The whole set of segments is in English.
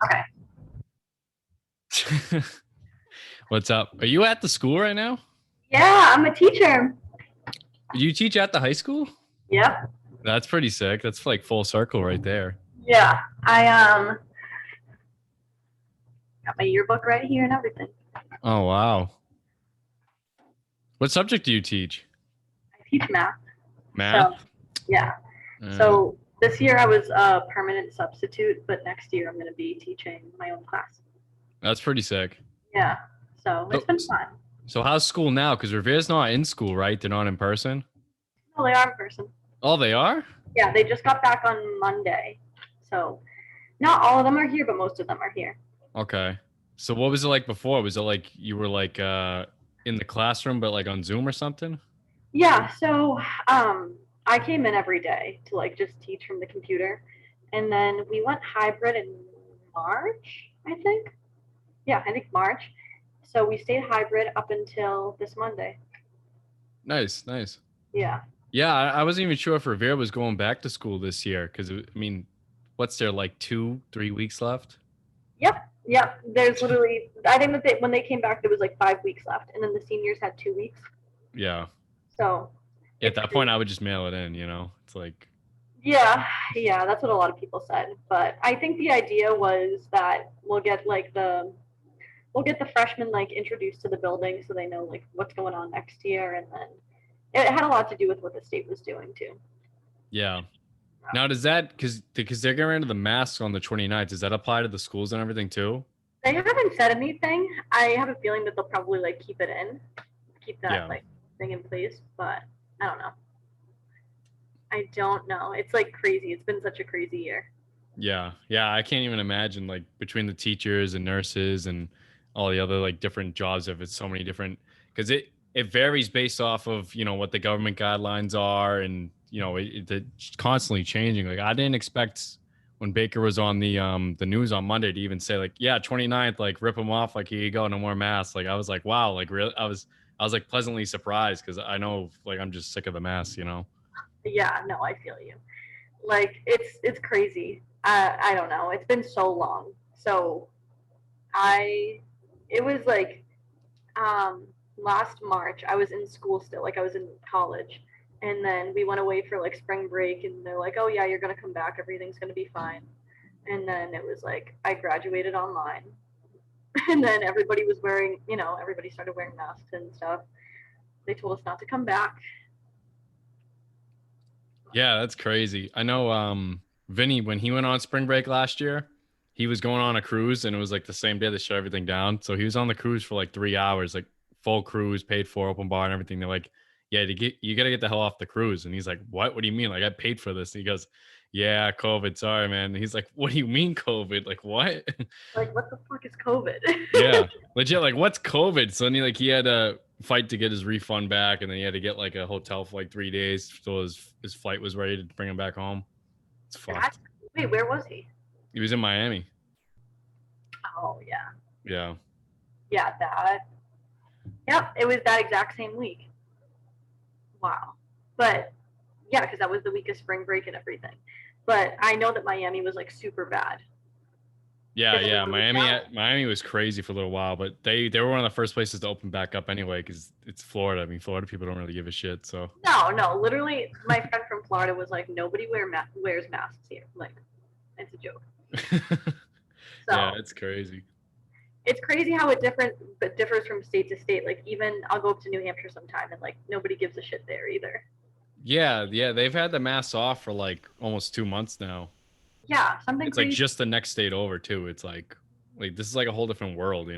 Okay. What's up? Are you at the school right now? Yeah, I'm a teacher. Do you teach at the high school? Yep. That's pretty sick. That's like full circle right there. Yeah. I got my yearbook right here and everything. Oh, wow. What subject do you teach? I teach math. So Math? yeah. Uh, So this year I was a permanent substitute, but next year I'm gonna be teaching my own class. that's pretty sick. Yeah. So it's So, been fun. so how's school now? Because Revere's not in school, right? They're not in person. No, they are in person. Oh, they are? Yeah, they just got back on Monday. So not all of them are here, but most of them are here. Okay. So what was it like before? Was it like you were like in the classroom but like on Zoom or something? Yeah, so I came in every day to like just teach from the computer. And then we went hybrid in March, I think. Yeah, I think March. So we stayed hybrid up until this Monday. Nice, nice. Yeah. Yeah, I wasn't even sure if Revere was going back to school this year because I mean, what's there like 2, 3 weeks left? Yep. Yep. There's literally, I think that when they came back, there was like 5 weeks left. And then the seniors had 2 weeks. Yeah. So Yeah, at it's that point, crazy. I would just mail it in. It's like, Yeah. Yeah. That's what a lot of people said. But I think the idea was that we'll get the freshmen like introduced to the building so they know like what's going on next year, and then it had a lot to do with what the state was doing too. yeah. Now, does that, because they're getting rid of the masks on the 29th, does that apply to the schools and everything too? They haven't said anything. I have a feeling that they'll probably like keep it in, keep that Yeah. like thing in place, but I don't know. I don't know. It's like crazy. It's been such a crazy year. Yeah. Yeah. I can't even imagine like between the teachers and nurses and all the other like different jobs, if it's so many different, because it varies based off of, what the government guidelines are. And, it's constantly changing. Like I didn't expect when Baker was on the news on Monday to even say like, yeah, 29th, like rip them off. Like, here you go. No more masks. Like, I was like, wow, like really, I was like pleasantly surprised because I know like I'm just sick of the masks. Yeah, no, I feel you. Like it's crazy. I don't know. It's been so long. So I it was like um, last March, I was in school still, like I was in college. And then we went away for like spring break, and they're like, oh, yeah, you're going to come back. Everything's going to be fine. And then it was like, I graduated online. And then everybody was wearing, everybody started wearing masks and stuff. They told us not to come back. Yeah, that's crazy. I know Vinny, when he went on spring break last year, he was going on a cruise and it was like the same day they shut everything down. So he was on the cruise for like 3 hours, like full cruise, paid for, open bar and everything. They're like, yeah, you gotta get the hell off the cruise. And he's like, what? What do you mean? Like I paid for this. And he goes, yeah, COVID. Sorry, man. And he's like, what do you mean COVID? Like what? Like, what the fuck is COVID? Yeah, legit. Like, what's COVID? So then he had to fight to get his refund back, and then he had to get like a hotel for like 3 days so his flight was ready to bring him back home. It's That, fucked. wait, where was he? He was in Miami. Oh, yeah. Yeah, Yeah, that. Yep, it was that exact same week. Wow. But yeah, because that was the week of spring break and everything. But I know that Miami was like super bad. yeah, Because yeah. everyone was Miami, down. Miami was crazy for a little while, but they were one of the first places to open back up anyway because it's Florida. I mean, Florida people don't really give a shit. So No, no, literally, my friend from Florida was like, nobody wears masks here. Like, it's a joke. yeah, So it's crazy. it's crazy how it differs from state to state. Like, even I'll go up to New Hampshire sometime, and like nobody gives a shit there either. Yeah, yeah. They've had the masks off for like almost 2 months now. Yeah, something It's like crazy. just the next state over too. It's like this is like a whole different world.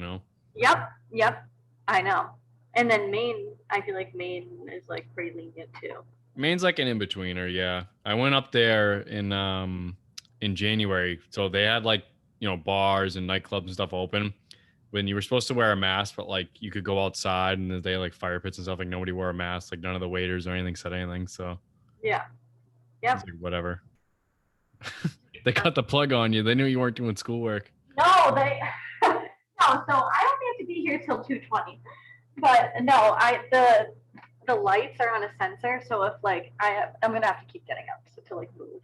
Yep, yep, I know. And then Maine, I feel like Maine is like pretty lenient too. Maine's like an in-betweener, yeah. I went up there in January. So they had like, bars and nightclubs and stuff open when you were supposed to wear a mask, but like you could go outside and they had like fire pits and stuff, like nobody wore a mask, like none of the waiters or anything said anything. So Yeah, I was yep. like, whatever. They got the plug on you. They knew you weren't doing schoolwork. No, they no. So I don't have to be here till 2:20. But no, the lights are on a sensor, so if like I'm gonna have to keep getting up to like move.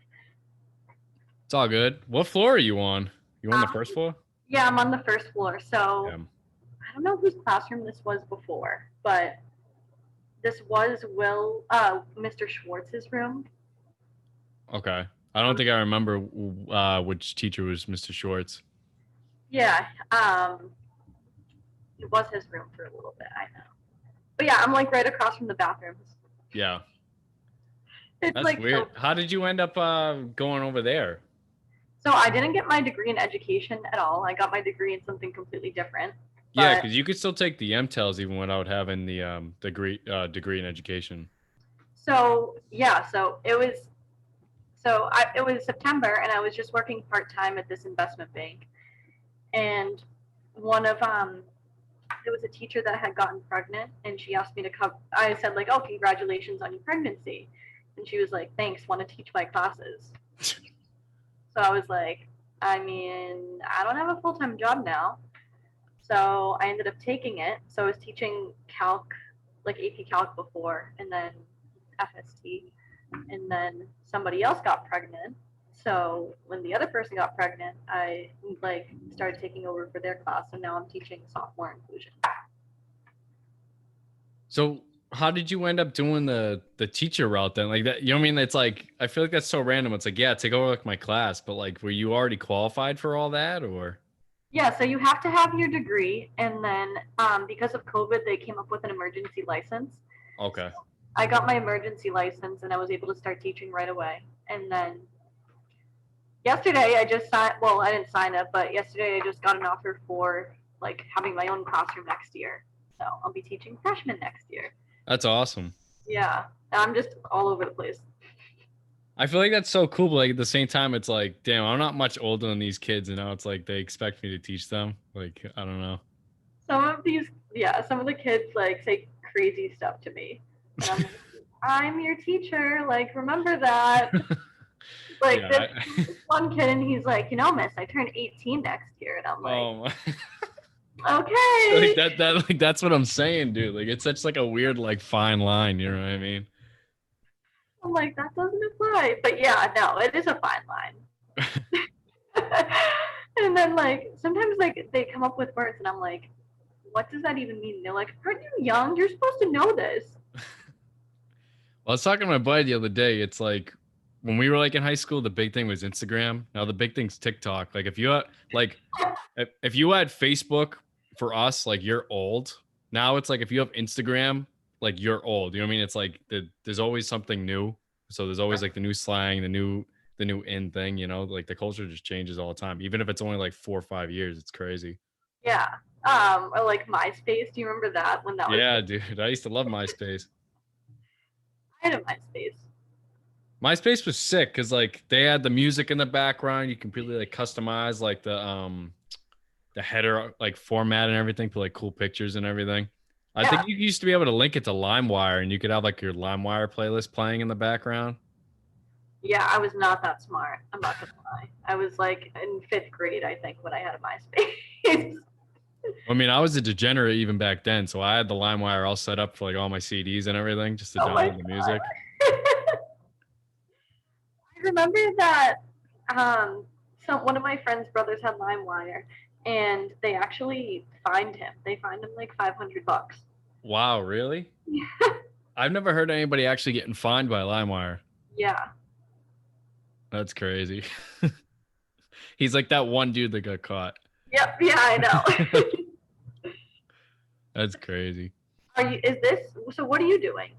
It's all good. What floor are you on? You on the first floor? Yeah, I'm on the first floor. So Yeah. I don't know whose classroom this was before, but this was Mr. Schwartz's room. Okay. I don't think I remember which teacher was Mr. Schwartz. Yeah, it was his room for a little bit. I know. But yeah, I'm like right across from the bathrooms. Yeah. It's That's like weird. How did you end up going over there? so I didn't get my degree in education at all. I got my degree in something completely different. Yeah, But because you could still take the MTELs even without having the degree in education. so yeah, it was September and I was just working part time at this investment bank, and one of there was a teacher that had gotten pregnant and she asked me to come. I said like, oh, congratulations on your pregnancy, and she was like, thanks, want to teach my classes. So I was like, I mean, I don't have a full time job now. So I ended up taking it. So I was teaching calc, like AP calc before, and then FST, and then somebody else got pregnant. So when the other person got pregnant, I like started taking over for their class, and now I'm teaching sophomore inclusion. So how did you end up doing the teacher route then? Like that, you know what I mean? It's like I feel like that's so random. It's like, yeah, take over like my class, but like were you already qualified for all that or? Yeah, so you have to have your degree, and then because of COVID, they came up with an emergency license. Okay. So I got my emergency license, and I was able to start teaching right away. And then yesterday, I just signed. Well, I didn't sign up, but yesterday I just got an offer for like having my own classroom next year. So I'll be teaching freshmen next year. That's awesome. Yeah, I'm just all over the place. I feel like that's so cool, but like at the same time, it's like, damn, I'm not much older than these kids, and now it's like they expect me to teach them. Like, I don't know. Some of the kids like say crazy stuff to me, and I'm like, I'm your teacher. Like, remember that. Like Yeah. this one kid, and he's like, miss, I turn 18 next year, and I'm like, Oh my. okay. Like like that's what I'm saying, dude. Like it's such like a weird like fine line, you know what I mean? I'm like, that doesn't apply. But yeah, no, it is a fine line. And then like sometimes like they come up with words, and I'm like, what does that even mean? They're like, aren't you young? You're supposed to know this. Well, I was talking to my buddy the other day. It's like when we were like in high school, the big thing was Instagram. Now the big thing's TikTok. Like like if you had Facebook for us, like you're old. Now it's like if you have Instagram, like you're old. You know what I mean? It's like there's always something new. So there's always like the new slang, the new in thing, like the culture just changes all the time. Even if it's only like 4 or 5 years, it's crazy. Yeah. Or like MySpace. Do you remember that when that was? Yeah, dude. I used to love MySpace. I had a MySpace. MySpace was sick because like they had the music in the background. You completely like customize like the header like format and everything for like cool pictures and everything. I Yeah. think you used to be able to link it to LimeWire and you could have like your LimeWire playlist playing in the background. Yeah, I was not that smart. I'm not gonna lie. I was like in 5th grade, I think, when I had a MySpace. I mean, I was a degenerate even back then, so I had the LimeWire all set up for like all my CDs and everything just to Oh my download the music. I remember that one of my friend's brothers had LimeWire, and they actually fined him. They fined him like $500. Wow, really? Yeah. I've never heard anybody actually getting fined by LimeWire. Yeah. That's crazy. He's like that one dude that got caught. Yep. Yeah, I know. That's crazy. So what are you doing?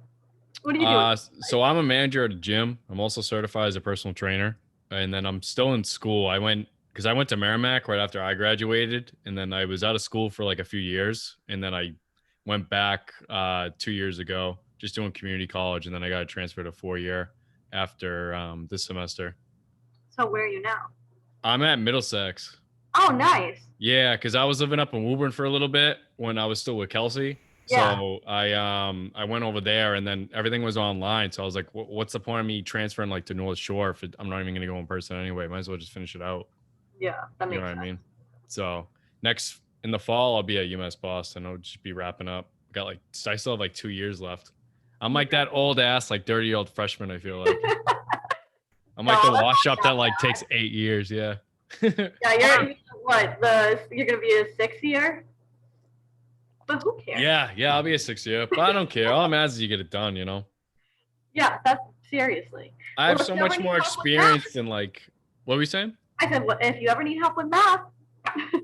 What are you doing? So I'm a manager at a gym. I'm also certified as a personal trainer. And then I'm still in school. I went to Merrimack right after I graduated. And then I was out of school for like a few years. And then I went back 2 years ago, just doing community college. And then I got transferred to 4-year after this semester. So where are you now? I'm at Middlesex. Oh, nice. Yeah, because I was living up in Woburn for a little bit when I was still with Kelsey. Yeah. So I went over there and then everything was online. So I was like, what's the point of me transferring like to North Shore if I'm not even going to go in person anyway? Might as well just finish it out. Yeah, that makes You know what sense. I mean? So next in the fall, I'll be at UMass Boston. I'll just be wrapping up. I still have like 2 years left. I'm like that old ass, like 30-year-old freshman, I feel like. I'm like the wash up that like takes 8 years. Yeah. Yeah, you're what? You're gonna be a 6 year? But who cares? Yeah, I'll be a 6 year, but I don't care. All that matters is you get it done, you know? Yeah, that's seriously. I Well, have if so you ever much need more help with math, experience than like, what were we saying? I said, well, if you ever need help with math,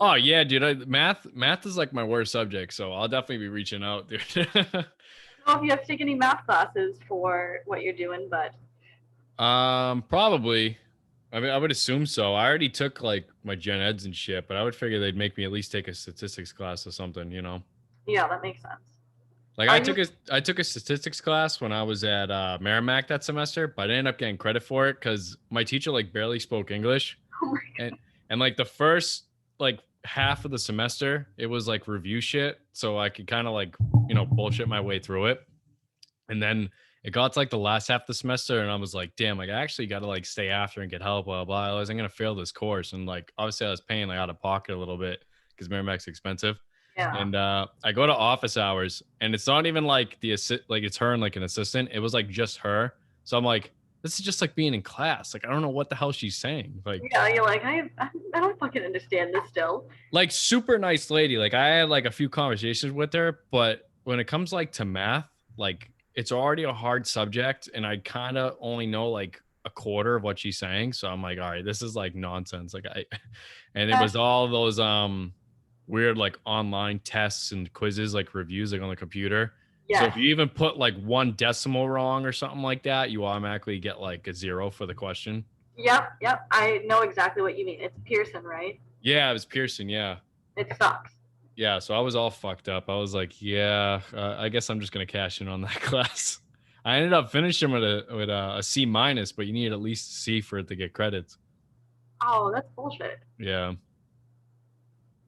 Oh yeah, dude. Math is like my worst subject, so I'll definitely be reaching out, dude. I don't know if you have to take any math classes for what you're doing, but Probably. I mean, I would assume so. I already took like my gen eds and shit, but I would figure they'd make me at least take a statistics class or something, you know? yeah, that makes sense. Like Are you? I took a statistics class when I was at Merrimack that semester, but I ended up getting credit for it because my teacher like barely spoke English. Oh my And like the first like half of the semester, it was like review shit. So I could kind of like, bullshit my way through it. And then it got to like the last half of the semester, and I was like, damn, like I actually got to like stay after and get help, blah, blah. Otherwise, I'm going to fail this course. And like, obviously, I was paying like out of pocket a little bit because Merrimack's expensive. Yeah. And I go to office hours, and it's not even like like it's her and like an assistant. It was like just her. So I'm like, this is just like being in class. Like, I don't know what the hell she's saying. Yeah, you're like, I don't fucking understand this still. Like super nice lady. Like I had like a few conversations with her, but when it comes like to math, like it's already a hard subject, and I kind of only know like a quarter of what she's saying. So I'm like, all right, this is like nonsense. And it was all those weird like online tests and quizzes, like reviews, like on the computer. So if Yes. you even put like one decimal wrong or something like that, you automatically get like a 0 for the question. Yep. I know exactly what you mean. It's Pearson, right? Yeah, it was Pearson. Yeah. It sucks. Yeah, so I was all fucked up. I was like, yeah, I guess I'm just gonna cash in on that class. I ended up finishing with a C minus, but you need at least a C for it to get credits. Oh, that's bullshit. Yeah,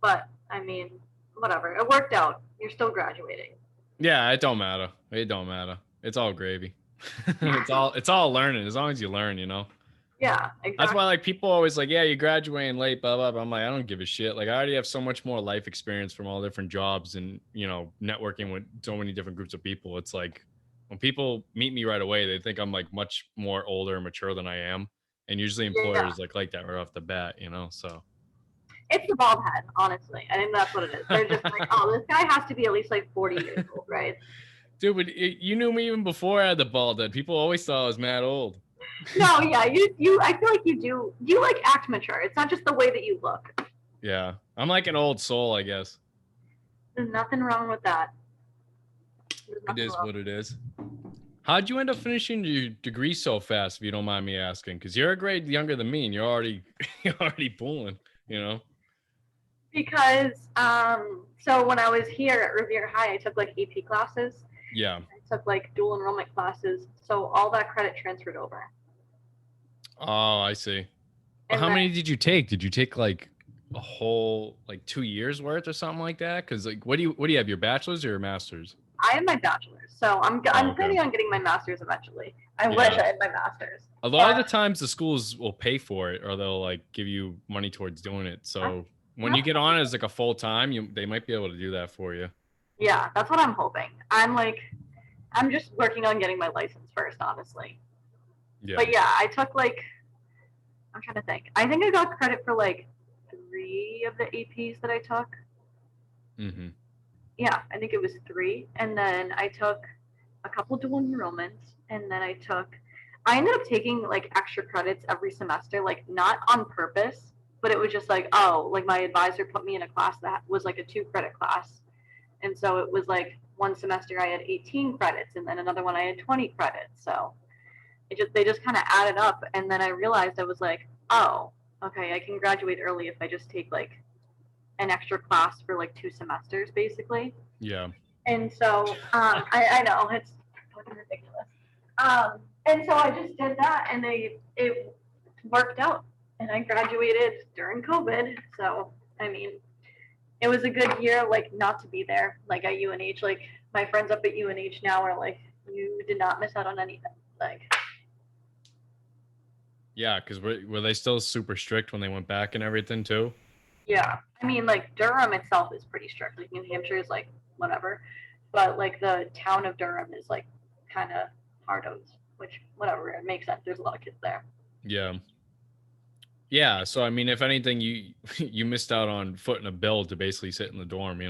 But I mean, whatever. It worked out. You're still graduating. yeah, it don't matter. It don't matter. It's all gravy. It's all learning. As long as you learn, you know. Yeah, That's exactly. why like people always like, yeah, you're graduating late, blah, blah, blah. I'm like, I don't give a shit. Like I already have so much more life experience from all different jobs and networking with so many different groups of people. It's like when people meet me right away, they think I'm like much more older and mature than I am. And usually Yeah. employers like that right off the bat, you know. So It's the bald head, honestly. I think that's what it is. They're just like, oh, this guy has to be at least like 40 years old, right? dude, but you knew me even before I had the bald head. People always thought I was mad old. No, yeah, you I feel like you like act mature. It's not just the way that you look. Yeah. I'm like an old soul, I guess. There's nothing wrong with that. There's It nothing is wrong. what it is. How'd you end up finishing your degree so fast, if you don't mind me asking? Because you're a grade younger than me, and you're already you're already pulling, you know? Because so when I was here at Revere High, I took like AP classes. Yeah. I took like dual enrollment classes, so all that credit transferred over. Oh, I see. Well, And how then many did you take? Did you take like a whole like 2 years worth or something like that? Because like, what do you have? Your bachelor's or your master's? I had my bachelor's, so I'm Oh, planning okay. on getting my master's eventually. I wish Yeah. I had my master's. A lot of the But times the schools will pay for it, or they'll like give you money towards doing it. that's, So when you that's get on as like a full time, they might be able to do that for you. yeah, that's what I'm hoping. I'm just working on getting my license first, honestly. Yeah. But yeah, I took like I'm trying to think. I think I got credit for like 3 of the APs that I took. Mm-hmm. Yeah, I think it was 3, and then I took a couple dual enrollments, and then I ended up taking like extra credits every semester, like not on purpose, but it was just like, oh, like my advisor put me in a class that was like a 2 credit class. And so it was like one semester I had 18 credits, and then another one I had 20 credits. So they just kind of added up, and then I realized I was like, oh, okay, I can graduate early if I just take like an extra class for like 2 semesters, basically. Yeah. And so I know it's fucking ridiculous. And so I just did that, and it worked out, and I graduated during COVID. So I mean, it was a good year, like not to be there, like at UNH. Like my friends up at UNH now are like, you did not miss out on anything. Like Yeah, because were they still super strict when they went back and everything too? yeah, I mean like Durham itself is pretty strict. Like New Hampshire is like whatever, but like the town of Durham is like kind of hard-nosed, which whatever, it makes sense. There's a lot of kids there. Yeah. Yeah, so I mean, if anything, you you missed out on footing a bill to basically sit in the dorm,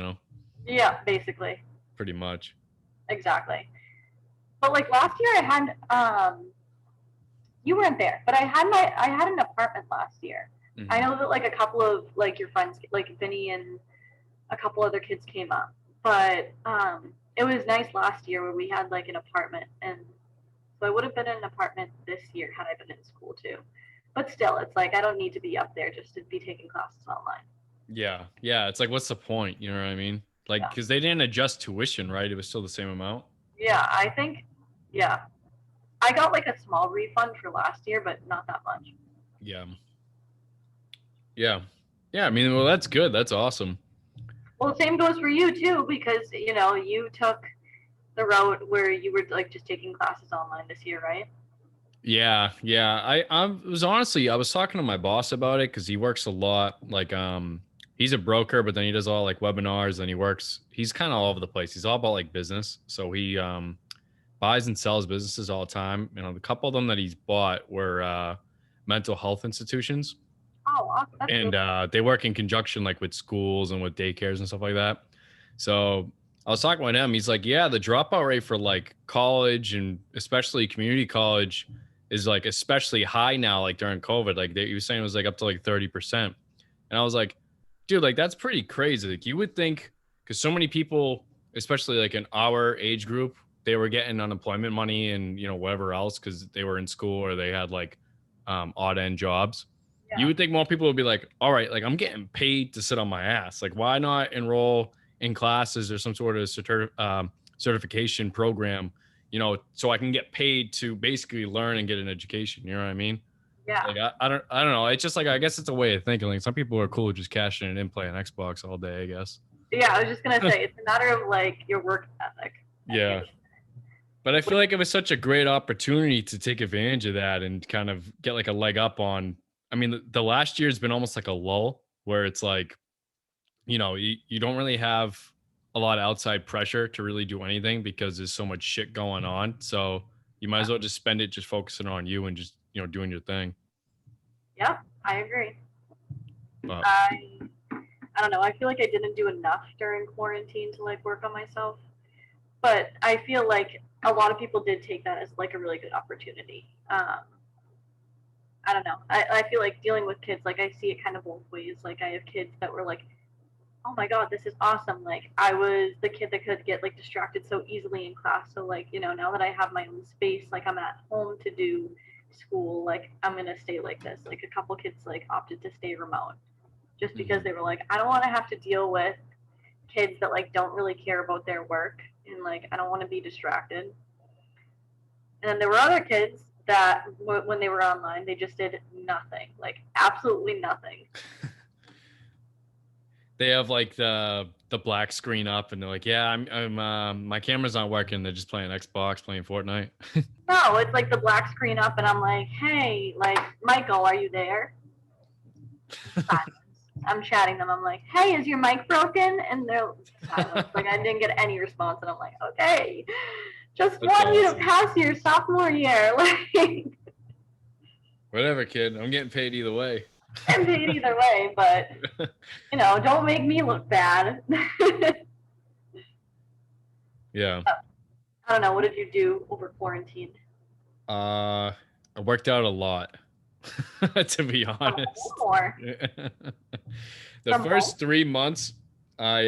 Yeah, basically. pretty much. Exactly. But like last year I had you weren't there, but I had an apartment last year. I Hmm. know that like a couple of like your friends like Vinny and a couple other kids came up. But it was nice last year where we had like an apartment, and so I would have been in an apartment this year had I been in school too. But still, it's like I don't need to be up there just to be taking classes online. Yeah, yeah. It's like, what's the point? You know what I mean? Like, Yeah. because they didn't adjust tuition, right? It was still the same amount. Yeah, I think, yeah. I got like a small refund for last year, but not that much. Yeah, yeah, yeah. I mean, well, that's good. That's awesome. Well, the same goes for you too, because you took the route where you were like just taking classes online this year, right? Yeah, yeah. I was honestly, I was talking to my boss about it because he works a lot. Like, he's a broker, but then he does all like webinars. And he works. He's kind of all over the place. He's all about like business. So he buys and sells businesses all the time. The couple of them that he's bought were mental health institutions, Oh, awesome. That's and really they work in conjunction like with schools and with daycares and stuff like that. So I was talking with him. He's like, yeah, the dropout rate for like college and especially community college is like especially high now, like during COVID. Like he was saying it was like up to like 30%. And I was like, dude, like that's pretty crazy. Like you would think, because so many people, especially like in our age group, they were getting unemployment money and whatever else because they were in school or they had like odd end jobs. You yeah. would think more people would be like, all right, like I'm getting paid to sit on my ass. Like, why not enroll in classes or some sort of certification program, so I can get paid to basically learn and get an education. You know what I mean? Yeah. Like, I don't know. It's just like, I guess it's a way of thinking. Like, some people are cool with just cashing it in, playing Xbox all day, I guess. Yeah, I was just gonna say it's a matter of like your work ethic at the end Yeah. of But I the feel like it was such a great opportunity to take advantage of that and kind of get like a leg up on. I mean, the last year's been almost like a lull where it's like, you don't really have a lot of outside pressure to really do anything because there's so much shit going on. So you might yeah. as well just spend it just focusing on you and just, doing your thing. Yeah, I agree. But I don't know. I feel like I didn't do enough during quarantine to like work on myself, but I feel like a lot of people did take that as like a really good opportunity. I don't know. I feel like dealing with kids, like I see it kind of both ways. Like I have kids that were like, oh my god, this is awesome. Like I was the kid that could get like distracted so easily in class. So like, now that I have my own space, like I'm at home to do school, like I'm gonna stay like this. Like a couple kids like opted to stay remote just because mhm. they were like, I don't want to have to deal with kids that like don't really care about their work, and like I don't want to be distracted. And then there were other kids that when they were online, they just did nothing, like absolutely nothing. They have like the black screen up and they're like, yeah, I'm my camera's not working. They're just playing Xbox, playing Fortnite. No, it's like the black screen up, and I'm like, hey, like Michael, are you there? Silence. I'm chatting them. I'm like, hey, is your mic broken? And they're silent. Like I didn't get any response, and I'm like, okay, just That's want you to awesome. pass your sophomore year. Like Whatever, kid. I'm getting paid either way. I'm paid either way, but don't make me look bad. Yeah. I don't know. What did you do over quarantine? I worked out a lot, to be From home honest. or The from home? first 3 months, I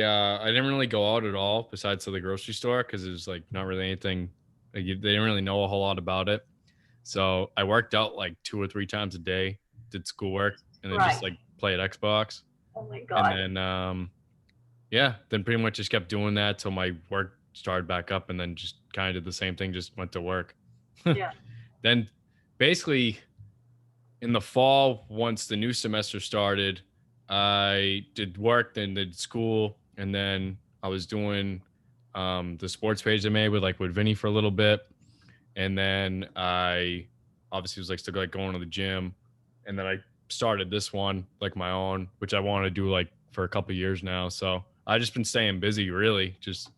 didn't really go out at all besides to the grocery store because it was like not really anything. Like, they didn't really know a whole lot about it. So I worked out like 2 or 3 times a day, did schoolwork, and then just Right. like played Xbox. Oh my And god. then yeah, then pretty much just kept doing that till my work started back up, and then just kind of did the same thing, just went to work. Yeah. Then basically in the fall, once the new semester started, I did work, then did school, and then I was doing the sports page I made with Vinny for a little bit, and then I obviously was like still like going to the gym, and then I started this one like my own, which I want to do like for a couple years now. So I just been staying busy, really. Just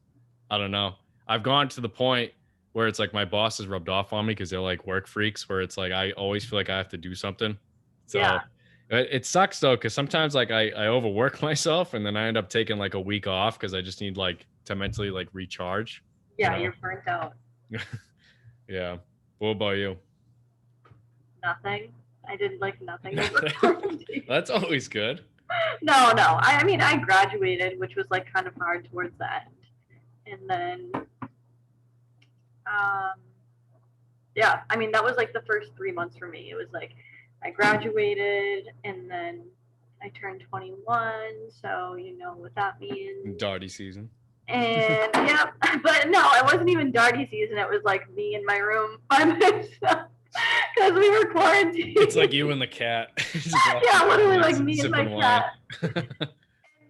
I don't know. I've gone to the point where it's like my boss has rubbed off on me because they're like work freaks, where it's like I always feel like I have to do something. So Yeah. It sucks though, because sometimes like I overwork myself and then I end up taking like a week off because I just need like to mentally like recharge, you Yeah, know? you're burnt out. Yeah. What about you? Nothing. I did like nothing over quarantine. That's always good. No, no. I mean, I graduated, which was like kind of hard towards the end, and then, um, yeah. I mean, that was like the first 3 months for me. It was like I graduated, and then I turned 21. So you know what that means. Darty season. And yeah, but no, it wasn't even darty season. It was like me in my room by myself because we were quarantined. It's like you and the cat. Yeah, literally like me and my cat.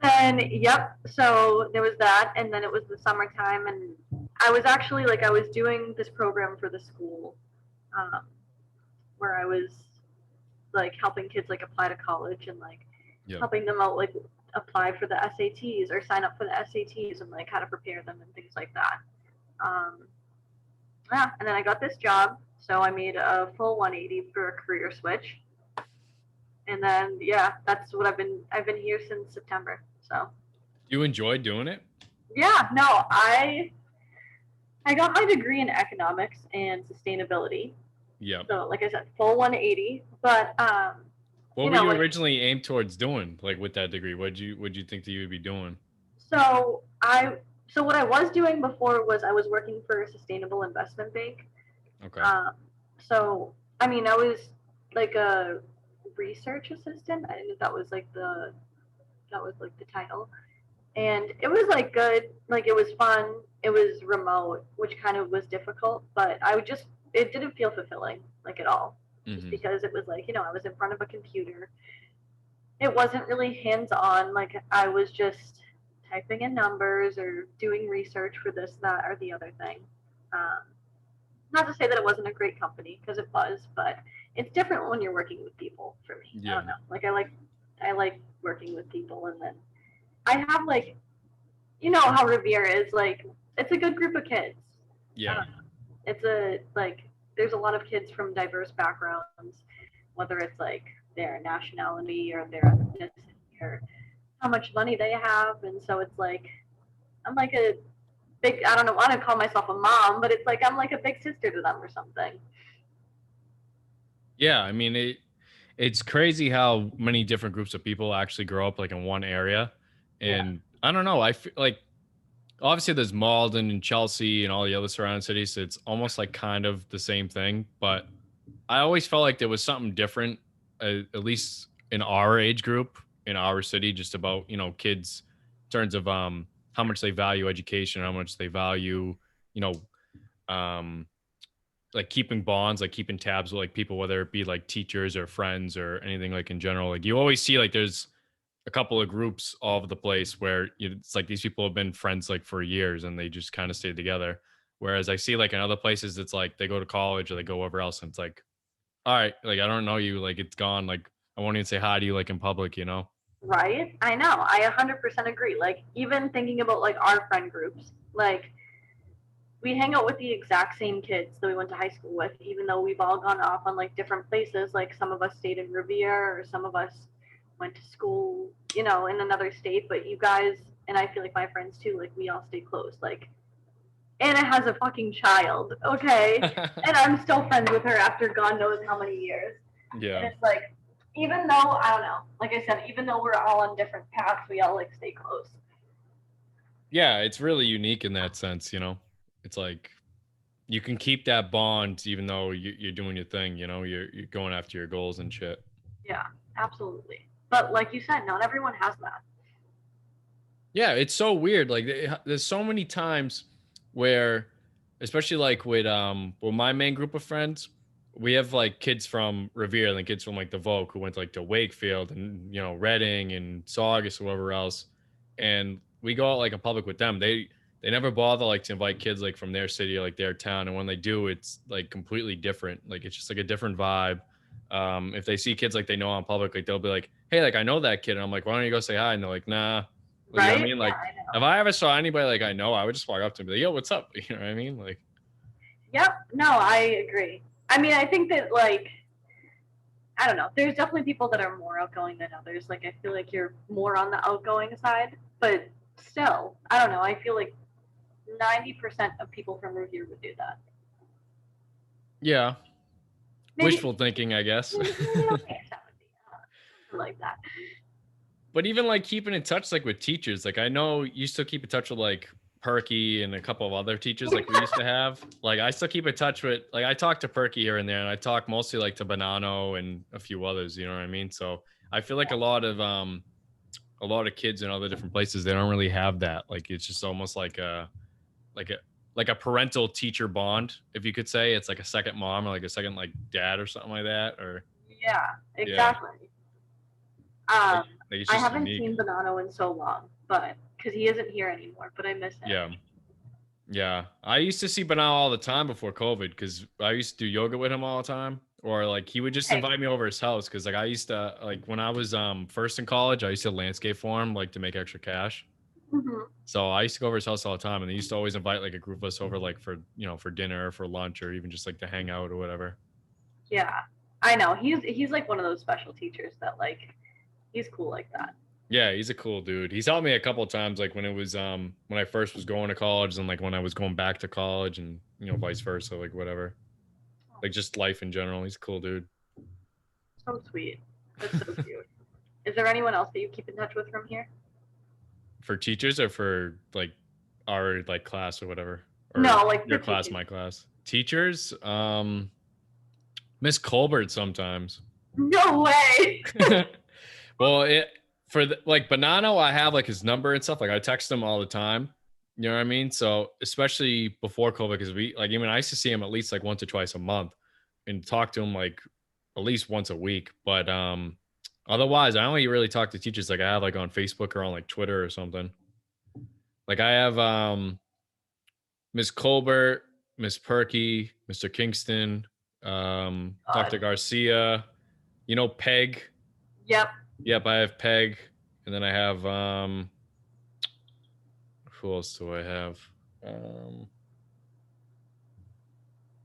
And yep, so there was that, and then it was the summertime, and I was actually like I was doing this program for the school, um, where I was like helping kids like apply to college and like Yep. helping them out like apply for the SATs or sign up for the SATs and like how to prepare them and things like that. Um, yeah, and then I got this job, so I made a full 180 for a career switch, and then yeah, that's what I've been here since September. So You enjoy doing it? yeah, no, I got my degree in economics and sustainability. Yeah. So like I said, full 180. But What you were know, you like, originally aimed towards doing, like with that degree? What'd you think that you would be doing? so what I was doing before was I was working for a sustainable investment bank. Okay. So I mean, I was like a research assistant. I didn't know if that was like the title. And it was like good, like it was fun. It was remote, which kind of was difficult, but it didn't feel fulfilling like at all. Just Mm-hmm. because it was like, I was in front of a computer. It wasn't really hands on, like I was just typing in numbers or doing research for this, that, or the other thing. Um, Not to say that it wasn't a great company, because it was, but it's different when you're working with people for me. I Yeah. don't know. Like I like working with people, and then I have like, you know how Revere is, like it's a good group of kids. Yeah. It's a like there's a lot of kids from diverse backgrounds, whether it's like their nationality or their ethnicity or how much money they have, and so it's like I'm like a big, I don't know, want to call myself a mom, but it's like I'm like a big sister to them or something. Yeah. I mean, it's crazy how many different groups of people actually grow up like in one area. Yeah. And I don't know. I feel like obviously there's Malden and Chelsea and all the other surrounding cities. So it's almost like kind of the same thing. But I always felt like there was something different, at least in our age group, in our city, just about, kids in terms of how much they value education, how much they value, you know, um, like keeping bonds, like keeping tabs with like people, whether it be like teachers or friends or anything like in general. Like you always see like there's a couple of groups all over the place where it's like these people have been friends like for years and they just kind of stay together. Whereas I see like in other places, it's like they go to college or they go wherever else, and it's like, all right, like I don't know you, like it's gone. Like I won't even say hi to you like in public. Right? I know. I 100% agree. Like even thinking about like our friend groups, like we hang out with the exact same kids that we went to high school with, even though we've all gone off on like different places. Like some of us stayed in Revere, or some of us went to school, in another state. But you guys, and I feel like my friends too, like we all stay close. Like Anna has a fucking child, okay, and I'm still friends with her after God knows how many years. And Yeah. it's like, even though I don't know, like I said, even though we're all on different paths, we all like stay close. Yeah, it's really unique in that sense. It's like you can keep that bond even though you're doing your thing, you're going after your goals and shit. Yeah, absolutely. But like you said, not everyone has that. Yeah, it's so weird. Like there's so many times where, especially like with my main group of friends, we have like kids from Revere and then kids from like the Vogue who went like to Wakefield and Reading and Saugus or whatever else, and we go out like in public with them. They never bother like to invite kids like from their city or like their town, and when they do, it's like completely different. Like it's just like a different vibe. If they see kids like they know on public, like they'll be like, "Hey, like I know that kid," and I'm like, "Why don't you go say hi?" And they're like, "Nah." Like, you know what I Right? mean? Yeah, Like, I know. if I ever saw anybody like I know, I would just walk up to them and be like, "Yo, what's up?" You know what I mean? Like, Yep. No, I agree. I mean, I think that like I don't know. There's definitely people that are more outgoing than others. Like I feel like you're more on the outgoing side, but still, I don't know. I feel like 90% of people from Revere would do that. Yeah. Maybe Wishful thinking, I guess. maybe okay, that would be something like that. But even like keeping in touch like with teachers, like I know you still keep in touch with like Perky and a couple of other teachers like we used to have. Like I still keep in touch with, like I talk to Perky here and there, and I talk mostly like to Bonanno and a few others, you know what I mean? So I feel like a lot of kids in other different places, they don't really have that. Like it's just almost like a like a parental teacher bond, if you could say. It's like a second mom or like a second like dad or something like that. Or Yeah, yeah. exactly. Like, like it's I just haven't unique. seen Bonanno in so long, but because he isn't here anymore, but I miss him. Yeah. Yeah, I used to see Banal all the time before COVID because I used to do yoga with him all the time, or like he would just Okay. invite me over his house because like I used to like when I was first in college, I used to landscape for him like to make extra cash. Hmm. So I used to go over his house all the time, and they used to always invite like a group of us over like for for dinner, or for lunch, or even just like to hang out or whatever. Yeah, I know. He's like one of those special teachers that like he's cool like that. Yeah, he's a cool dude. He's helped me a couple of times, like when it was when I first was going to college, and like when I was going back to college, and vice versa, like whatever. Like just life in general. He's a cool dude. So sweet. That's so cute. Is there anyone else that you keep in touch with from here? For teachers or for like our like class or whatever? Or No, like your for class, teachers. my class. Teachers, Miss Colbert sometimes. No way. Well, it for the, like Bonanno, I have like his number and stuff. Like I text him all the time. You know what I mean? So especially before COVID, because we like even I used to see him at least like once or twice a month and talk to him like at least once a week. But otherwise I only really talk to teachers like I have like on Facebook or on like Twitter or something. Like I have Miss Colbert, Miss Perky, Mr. Kingston, Dr. God. Garcia, Peg. Yep. Yep, I have Peg. And then I have who else do I have?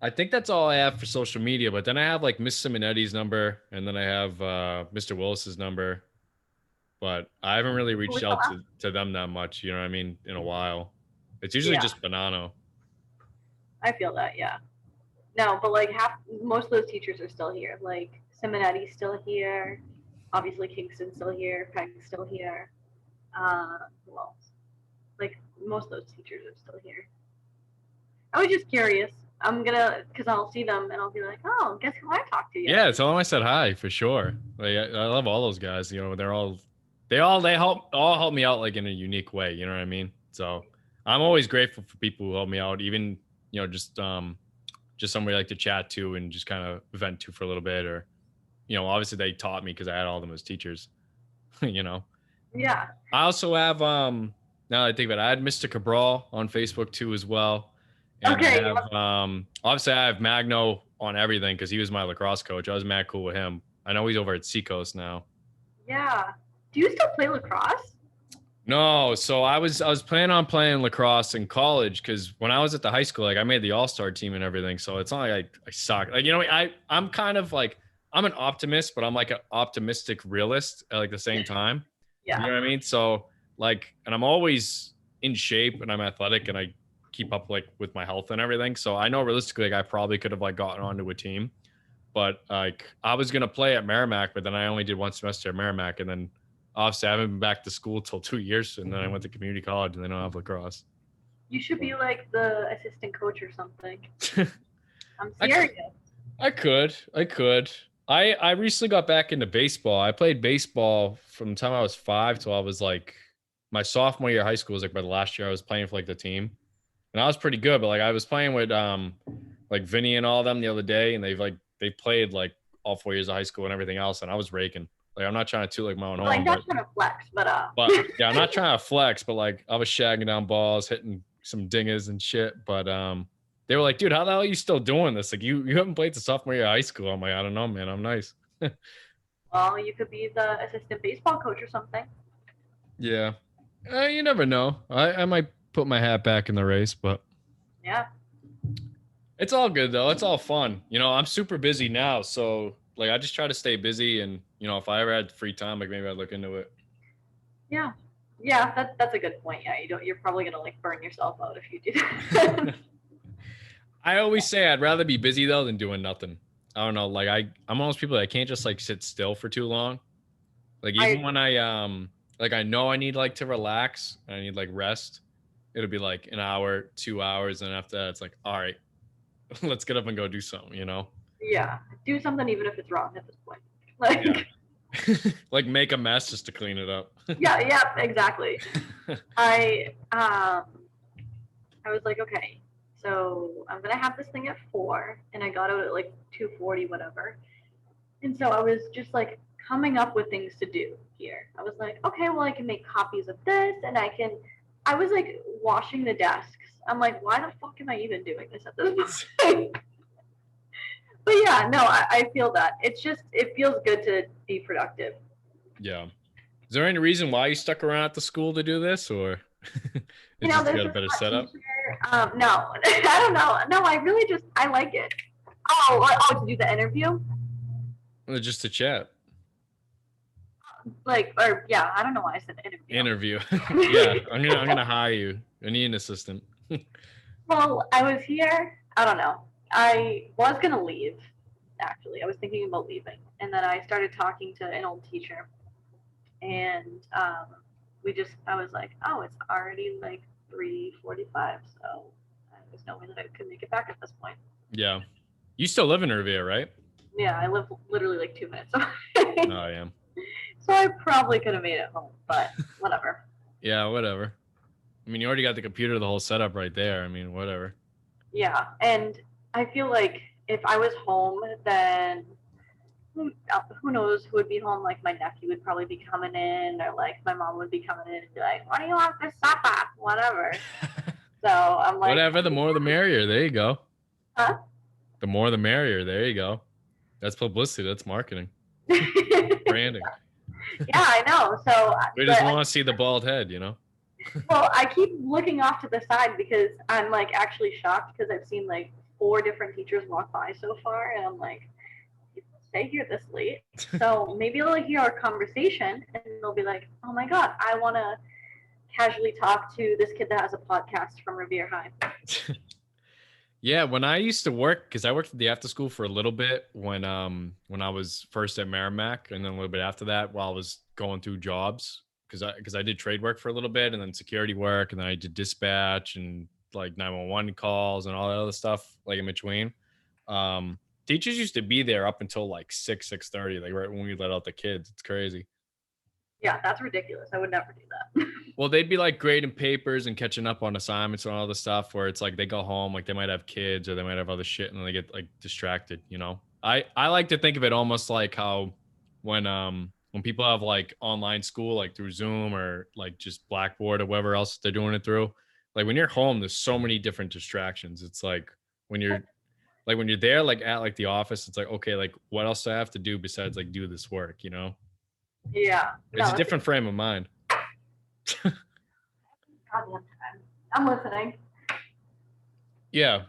I think that's all I have for social media, but then I have like Miss Simonetti's number, and then I have Mr. Willis's number. But I haven't really reached out to them that much, you know what I mean, in a while. It's usually Yeah. just Bonanno. I feel that. Yeah. No, but like most of those teachers are still here. Like Simonetti's still here. Obviously, Kingston's still here. Peg's still here. Who else? Like most of those teachers are still here. I was just curious. Because I'll see them and I'll be like, oh, guess who I talked to yesterday? Yeah, tell them I said hi for sure. Like I love all those guys. They help me out like in a unique way. You know what I mean? So I'm always grateful for people who help me out, even just somebody like to chat to and just kind of vent to for a little bit, or obviously they taught me because I had all of them as teachers. Yeah. I also have now that I think about it, I had Mr. Cabral on Facebook too as well. And Okay. I have, obviously I have Magno on everything because he was my lacrosse coach. I was mad cool with him. I know he's over at Seacoast now. Yeah. Do you still play lacrosse? No, so I was planning on playing lacrosse in college because when I was at the high school, like I made the all-star team and everything. So it's not like I suck. Like I'm kind of like I'm an optimist, but I'm like an optimistic realist at like the same time. Yeah. You know what I mean? So like, and I'm always in shape and I'm athletic and I keep up like with my health and everything. So I know realistically, like I probably could have like gotten onto a team, but like I was gonna play at Merrimack, but then I only did one semester at Merrimack, and then obviously I haven't been back to school till 2 years, and then I went to community college, and then I don't have lacrosse. You should be like the assistant coach or something. I'm serious. I could. I recently got back into baseball. I played baseball from the time I was 5 till I was like my sophomore year of high school was like by the last year I was playing for like the team. And I was pretty good, but like I was playing with like Vinny and all of them the other day, and they played like all 4 years of high school and everything else, and I was raking. Like I'm not trying to toot like my own horn. Like not trying to flex, but yeah, I'm not trying to flex, but like I was shagging down balls, hitting some dingers and shit. But they were like, dude, how the hell are you still doing this? Like you haven't played the sophomore year of high school. I'm like, I don't know, man. I'm nice. Well, you could be the assistant baseball coach or something. Yeah. You never know. I might put my hat back in the race, but yeah. It's all good though. It's all fun. I'm super busy now, so Like I just try to stay busy, and you know, if I ever had free time, like maybe I'd look into it. Yeah. Yeah, that's a good point. Yeah, you're probably gonna like burn yourself out if you do that. I always say I'd rather be busy though than doing nothing. I don't know. Like I'm one of those people that can't just like sit still for too long. Like I even when like I know I need like to relax, I need like rest. It'll be like an hour, 2 hours, and after that, it's like, all right, let's get up and go do something. You know? yeah, do something even if it's wrong at this point. Yeah. Like Like make a mess just to clean it up. yeah, exactly. I I was like, okay, so I'm gonna have this thing at 4, and I got out at like 2:40, whatever. And so I was just like coming up with things to do here. I was like, okay, well, I can make copies of this, and I was like washing the desks. I'm like, why the fuck am I even doing this at this point? But yeah, no, I feel that. It's just, it feels good to be productive. Yeah. Is there any reason why you stuck around at the school to do this, or You it's know, just you there's got a this better hot setup? teacher. No, I don't know. No, I really just, I like it. To do the interview? Or just to chat? Like, or yeah, I don't know why I said interview. Interview. Yeah, I'm gonna hire you. I need an assistant. Well, I was here. I don't know. I was gonna leave. Actually, I was thinking about leaving, and then I started talking to an old teacher, and I was like, oh, it's already like 3:45, so there's no way that I could make it back at this point. Yeah. You still live in Revere, right? Yeah, I live literally like 2 minutes away. Oh, I am. So I probably could have made it home, but whatever. Yeah, whatever. I mean, you already got the computer, the whole setup right there. I mean, whatever. Yeah, and I feel like if I was home, then who knows who would be home? Like my nephew would probably be coming in, or like my mom would be coming in and be like, "What do you want for supper?" Whatever. So I'm like, Whatever. The more the merrier. There you go. huh? The more the merrier. There you go. That's publicity. That's marketing. Branding. Yeah, I know. So, We just want to see the bald head, you know? well, I keep looking off to the side because I'm like actually shocked because I've seen like 4 different teachers walk by so far, and I'm like, people stay here this late. So maybe they'll hear our conversation and they'll be like, oh my god, I want to casually talk to this kid that has a podcast from Revere High. Yeah, when I used to work, because I worked at the after school for a little bit when I was first at Merrimack, and then a little bit after that while I was going through jobs, because I did trade work for a little bit, and then security work, and then I did dispatch and like 911 calls and all that other stuff like in between. Teachers used to be there up until like 6:30, like right when we let out the kids. It's crazy. Yeah, that's ridiculous. I would never do that. Well, they'd be like grading papers and catching up on assignments and all the stuff where it's like they go home, like they might have kids or they might have other shit and they get like distracted, you know? I like to think of it almost like how when people have like online school, like through Zoom or like just Blackboard or whatever else they're doing it through. Like when you're home, there's so many different distractions. It's when you're when you're there, like at like the office, it's like, okay, like what else do I have to do besides like do this work, you know? Yeah. It's a No, different frame of mind. I'm listening. Yeah.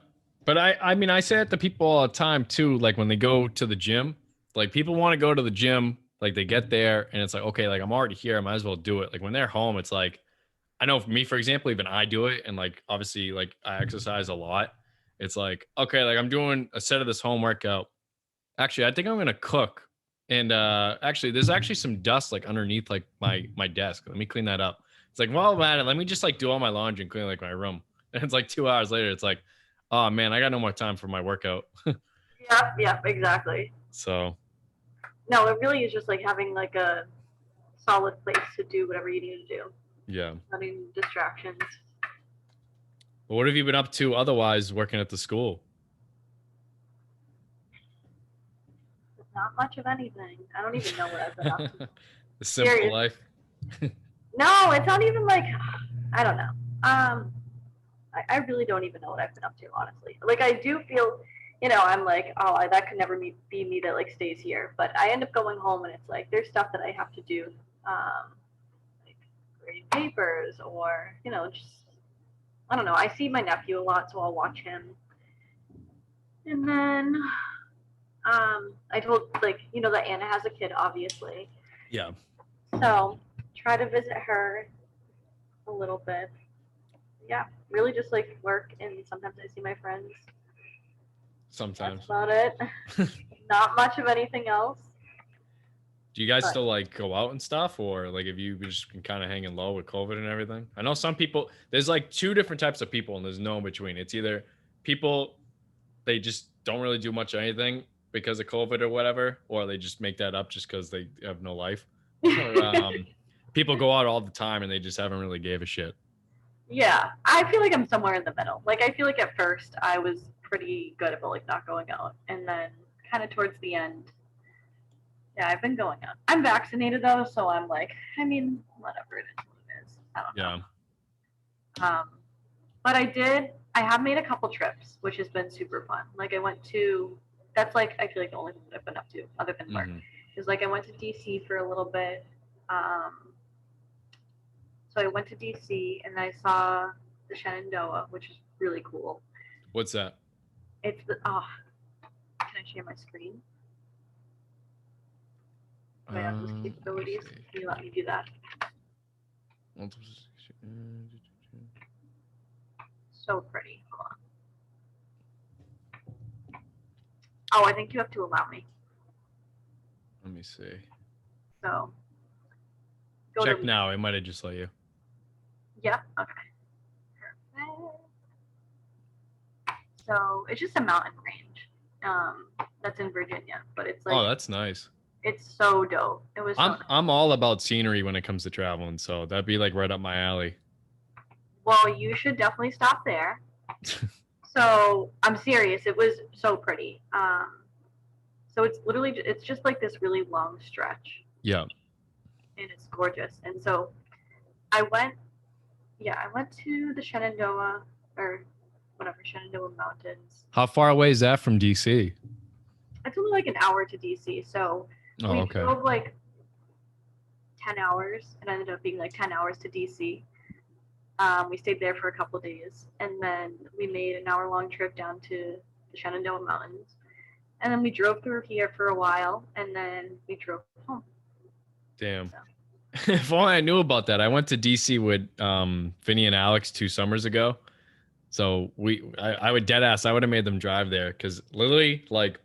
But I mean, I say it to people all the time too. Like when they go to the gym, like people want to go to the gym, like they get there and it's like, okay, like I'm already here. I might as well do it. Like when they're home, it's like, I know for me, for example, even I do it. And like, obviously like I exercise a lot. It's like, okay, like I'm doing a set of this home workout. Actually, I think I'm going to cook. And actually there's actually some dust like underneath like my desk. Let me clean that up. It's like, well, man, let me just like do all my laundry and clean like my room. And it's like 2 hours later, it's like, oh man, I got no more time for my workout. Yep, exactly. So No, it really is just like having like a solid place to do whatever you need to do. yeah. Having distractions. But what have you been up to otherwise working at the school? Not much of anything. I don't even know what I've been up to. The simple Serious. life. No, it's not even like, I don't know. I really don't even know what I've been up to, honestly. Like I do feel, I'm like, oh, that could never be me that like stays here. But I end up going home and it's like there's stuff that I have to do, like grading papers or just I don't know. I see my nephew a lot, so I'll watch him. And then I told like that Anna has a kid, obviously. Yeah. So try to visit her a little bit. Yeah, really just like work and sometimes I see my friends. That's Sometimes. about it. Not much of anything else. Do you guys But still like go out and stuff, or like have you just been kind of hanging low with COVID and everything? I know some people. There's like two different types of people, and there's no in between. It's either people they just don't really do much of anything because of COVID or whatever, or they just make that up just because they have no life, or people go out all the time and they just haven't really gave a shit. yeah, I feel like I'm somewhere in the middle. Like I feel like at first I was pretty good about like not going out, and then kind of towards the end, yeah, I've been going out. I'm vaccinated though, so I'm like, I mean, whatever it is, what it is. I don't Yeah. know. But I have made a couple trips, which has been super fun. Like I went to, that's like I feel like the only thing that I've been up to other than work Mm-hmm. is like I went to DC for a little bit. So I went to DC and I saw the Shenandoah, which is really cool. What's that? It's the can I share my screen? Do I have those capabilities? Can you let me do that? So pretty. Hold on. Oh, I think you have to allow me. Let me see. So check now. I might have just let you. Yeah. Okay. Perfect. So it's just a mountain range. That's in Virginia, but it's like. Oh, that's nice. It's so dope. It was. I'm all about scenery when it comes to traveling, so that'd be like right up my alley. Well, you should definitely stop there. So I'm serious. It was so pretty. So it's just like this really long stretch. Yeah. And it's gorgeous. And so I went to the Shenandoah or whatever, Shenandoah Mountains. How far away is that from DC? It's only like an hour to DC. So we drove like 10 hours. It ended up being like 10 hours to DC. We stayed there for a couple of days, and then we made an hour-long trip down to the Shenandoah Mountains, and then we drove through here for a while, and then we drove home. Damn. So. If only I knew about that. I went to DC with Vinny and Alex 2 summers ago. So I would dead ass. I would have made them drive there because literally, like,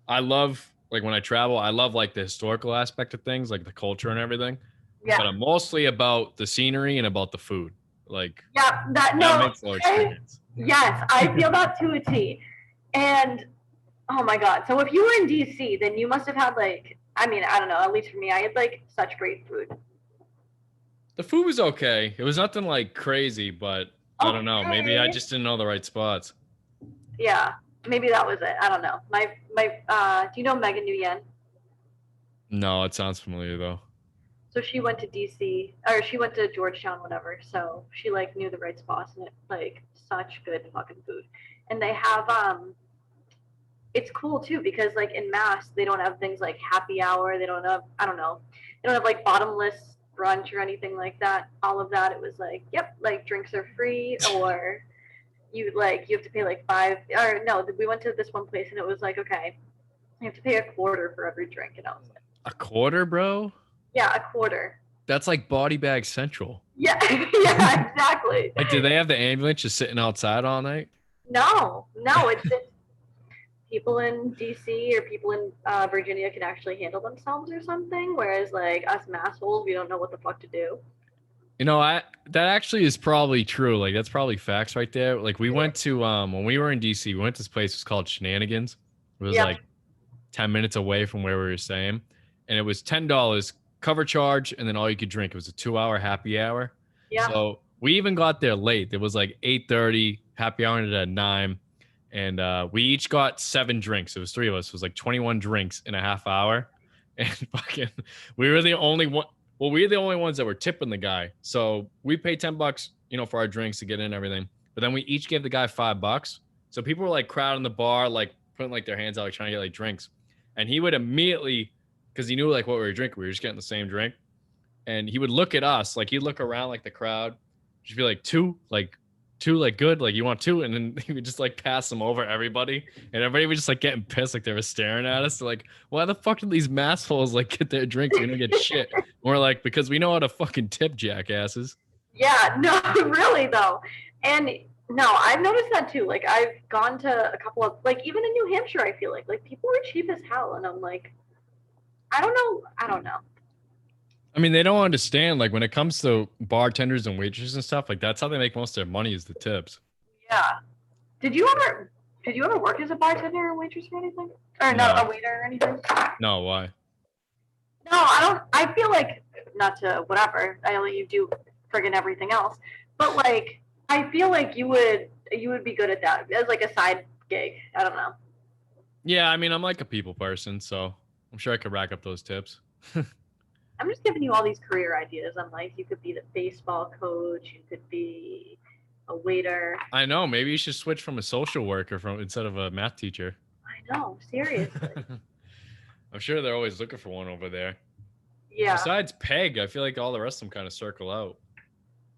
I love like when I travel, I love like the historical aspect of things, like the culture and everything. Yeah. But I'm mostly about the scenery and about the food. Like that makes no experience. Yes, I feel that to a T. And oh my god, so if you were in DC, then you must have had like, I mean, I don't know, at least for me, I had like such great food. The food was okay. It was nothing like crazy, but I don't know. Maybe I just didn't know the right spots. Yeah, maybe that was it. I don't know. My do you know Megan Nguyen? No, it sounds familiar though. So she went to DC, or she went to Georgetown, whatever. So she like knew the right spots and it like such good fucking food. And they have it's cool too because like in Mass they don't have things like happy hour. They don't have they don't have like bottomless brunch or anything like that. All of that it was like like drinks are free or you have to pay like we went to this one place and it was like okay you have to pay $0.25 for every drink and I was like $0.25, bro. Yeah, $0.25. That's like Body Bag Central. Yeah, yeah, exactly. Like, do they have the ambulance just sitting outside all night? No, it's people in DC or people in Virginia can actually handle themselves or something, whereas like us massholes, we don't know what the fuck to do. You know, that actually is probably true. Like that's probably facts right there. Like we went to when we were in DC, we went to this place. It was called Shenanigans. It was like 10 minutes away from where we were staying, and it was $10 cover charge, and then all you could drink. It was a 2-hour happy hour. Yeah. So we even got there late. It was like 8:30. Happy hour ended at 9, and we each got 7 drinks. It was 3 of us. It was like 21 drinks in a half hour, and fucking we were the only one. Well, we were the only ones that were tipping the guy. So we paid $10, for our drinks to get in and everything. But then we each gave the guy $5. So people were like crowding the bar, like putting like their hands out, like trying to get like drinks. And he would immediately, because he knew like what we were drinking, we were just getting the same drink. And he would look at us, like he'd look around like the crowd, just be like 2, like two, like good, like you want two, and then he would just like pass them over everybody, and everybody was just like getting pissed, like they were staring at us. They're like, why the fuck did these massholes like get their drinks? We don't get shit. We're like, because we know how to fucking tip, jackasses. Yeah, no, really though. And no, I've noticed that too. Like I've gone to a couple of like even in New Hampshire, I feel like people are cheap as hell, and I'm like, I don't know. I mean, they don't understand, like when it comes to bartenders and waitresses and stuff, like that's how they make most of their money is the tips. Yeah. Did you ever work as a bartender or waitress or anything? Or No. not a waiter or anything? No, why? No, I don't. I feel like not to whatever. I know you do friggin' everything else, but like I feel like you would be good at that as like a side gig. I don't know. Yeah, I mean, I'm like a people person, so I'm sure I could rack up those tips. I'm just giving you all these career ideas. I'm like, you could be the baseball coach. You could be a waiter. I know. Maybe you should switch from a social worker from instead of a math teacher. I know, seriously. I'm sure they're always looking for one over there. Yeah. Besides Peg, I feel like all the rest of them kind of circle out.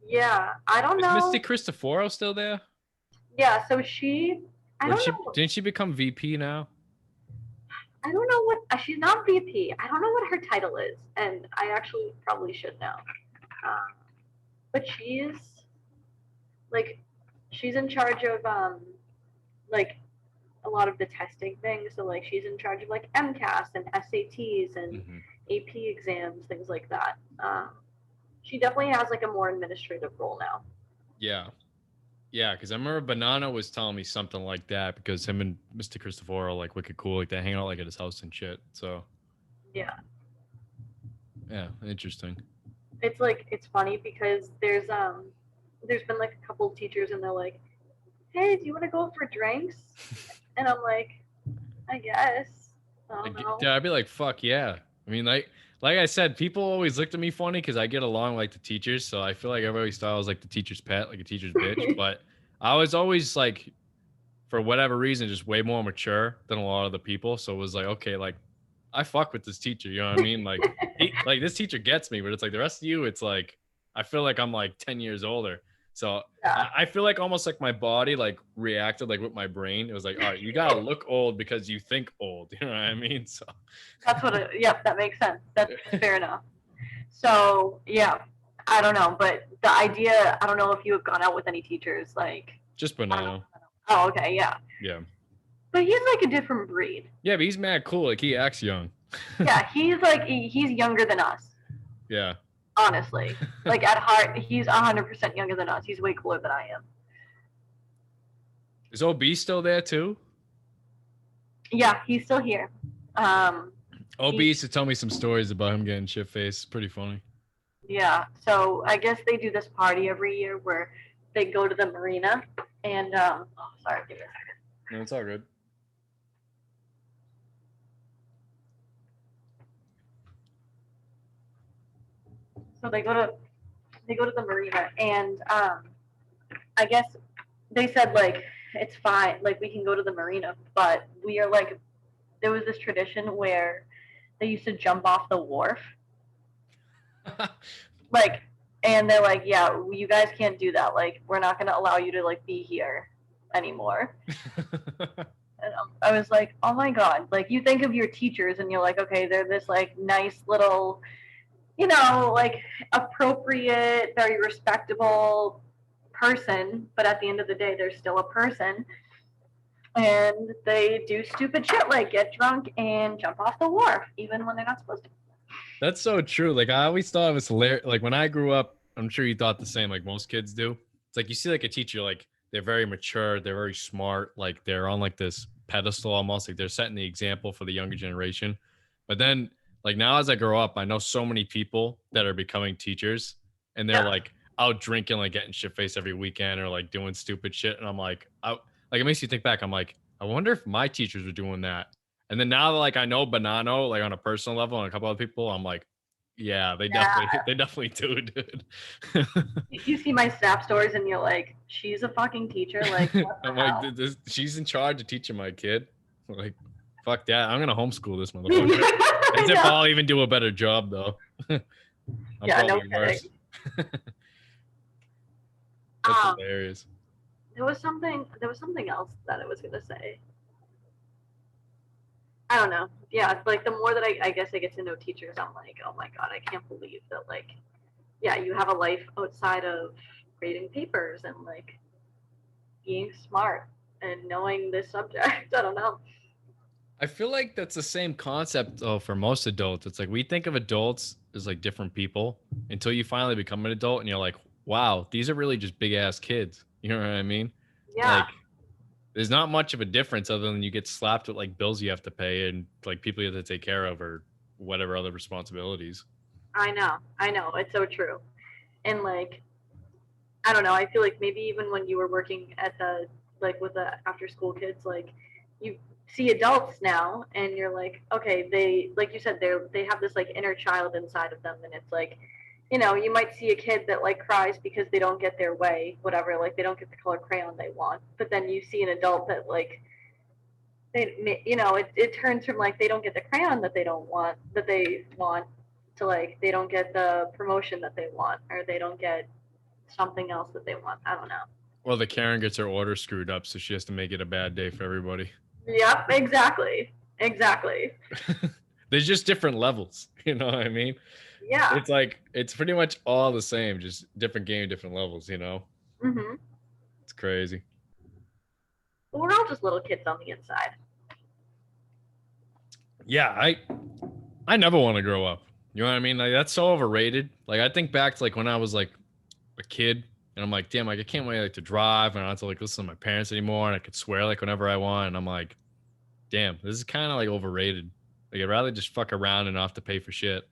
Yeah, I don't know. Is Misty Cristoforo still there? Yeah, so she. I don't know. Didn't she become VP now? I don't know what she's not VP. I don't know what her title is, and I actually probably should know. But she's like she's in charge of like a lot of the testing things. So like she's in charge of like MCAS and SATs and AP exams, things like that. She definitely has like a more administrative role now. Yeah. Yeah, because I remember Banana was telling me something like that because him and Mr. Cristoforo are like wicked cool. Like they hang out like at his house and shit. So yeah. Yeah, interesting. It's like it's funny because there's been like a couple of teachers and they're like, hey, do you want to go for drinks? And I'm like, I guess. I don't know. Yeah, I'd be like, fuck yeah. I mean, like I said, people always looked at me funny because I get along like the teachers. So I feel like everybody thought I was like the teacher's pet, like a teacher's bitch. But I was always like, for whatever reason, just way more mature than a lot of the people. So it was like, okay, like I fuck with this teacher. You know what I mean? Like, like this teacher gets me, but it's like the rest of you, it's like, I feel like I'm like 10 years older. So yeah. I feel like almost like my body like reacted like with my brain. It was like, all right, you gotta look old because you think old. You know what I mean? So that's what yep, that makes sense. That's fair enough. So yeah, I don't know, but the idea, I don't know if you have gone out with any teachers like just Banana. Oh, okay, yeah. Yeah. But he's like a different breed. Yeah, but he's mad cool. Like he acts young. Yeah, he's like he's younger than us. Yeah. Honestly, like at heart, he's 100% younger than us. He's way cooler than I am. Is OB still there too? Yeah, he's still here. OB used to tell me some stories about him getting shit-faced. Pretty funny. Yeah, so I guess they do this party every year where they go to the marina and oh, sorry, give me a second. No, it's all good. So they go to the marina and I guess they said like it's fine, like we can go to the marina, but we are like there was this tradition where they used to jump off the wharf. Like and they're like, yeah, you guys can't do that. Like we're not gonna allow you to like be here anymore. And I was like, oh my god, like you think of your teachers and you're like, okay, they're this like nice little, you know, like appropriate, very respectable person, but at the end of the day, they're still a person. And they do stupid shit like get drunk and jump off the wharf, even when they're not supposed to. That's so true. Like I always thought it was hilarious. Like when I grew up, I'm sure you thought the same, like most kids do. It's like you see like a teacher, like they're very mature, they're very smart, like they're on like this pedestal almost, like they're setting the example for the younger generation. But then like now as I grow up, I know so many people that are becoming teachers and they're like out drinking, like getting shit faced every weekend or like doing stupid shit. And I'm like, like it makes you think back. I'm like, I wonder if my teachers were doing that. And then now that like I know Banano, like on a personal level and a couple other people, I'm like, yeah, they definitely do, dude. You see my Snap stories and you're like, she's a fucking teacher. Like, I'm like, she's in charge of teaching my kid. Like, fuck that. I'm gonna homeschool this motherfucker. As if I'll even do a better job though. I'm yeah, no worse. That's hilarious. There was something else that I was gonna say. I don't know. Yeah, it's like the more that I guess I get to know teachers, I'm like, oh my god, I can't believe that, like, yeah, you have a life outside of grading papers and like being smart and knowing this subject. I don't know. I feel like that's the same concept though for most adults. It's like we think of adults as like different people until you finally become an adult and you're like, wow, these are really just big ass kids. You know what I mean? Yeah, Like there's not much of a difference other than you get slapped with like bills you have to pay and like people you have to take care of or whatever other responsibilities. I know. I know. It's so true. And like, I don't know. I feel like maybe even when you were working at the like with the after school kids, like you see adults now, and you're like, okay, they like you said, they have this like inner child inside of them, and it's like, you might see a kid that like cries because they don't get their way, whatever, like they don't get the color crayon they want, but then you see an adult that like it turns from like they don't get the crayon that they want to like they don't get the promotion that they want or they don't get something else that they want. I don't know. Well, the Karen gets her order screwed up, so she has to make it a bad day for everybody. Yep, exactly. Exactly. There's just different levels. You know what I mean? Yeah. It's like it's pretty much all the same, just different game, different levels. You know? Mhm. It's crazy. But we're all just little kids on the inside. Yeah, I never want to grow up. You know what I mean? Like that's so overrated. Like I think back to like when I was like a kid and I'm like, damn, like I can't wait like to drive and I don't have to like listen to my parents anymore and I could swear like whenever I want. And I'm like, damn, this is kind of like overrated. Like I'd rather just fuck around and not have to pay for shit.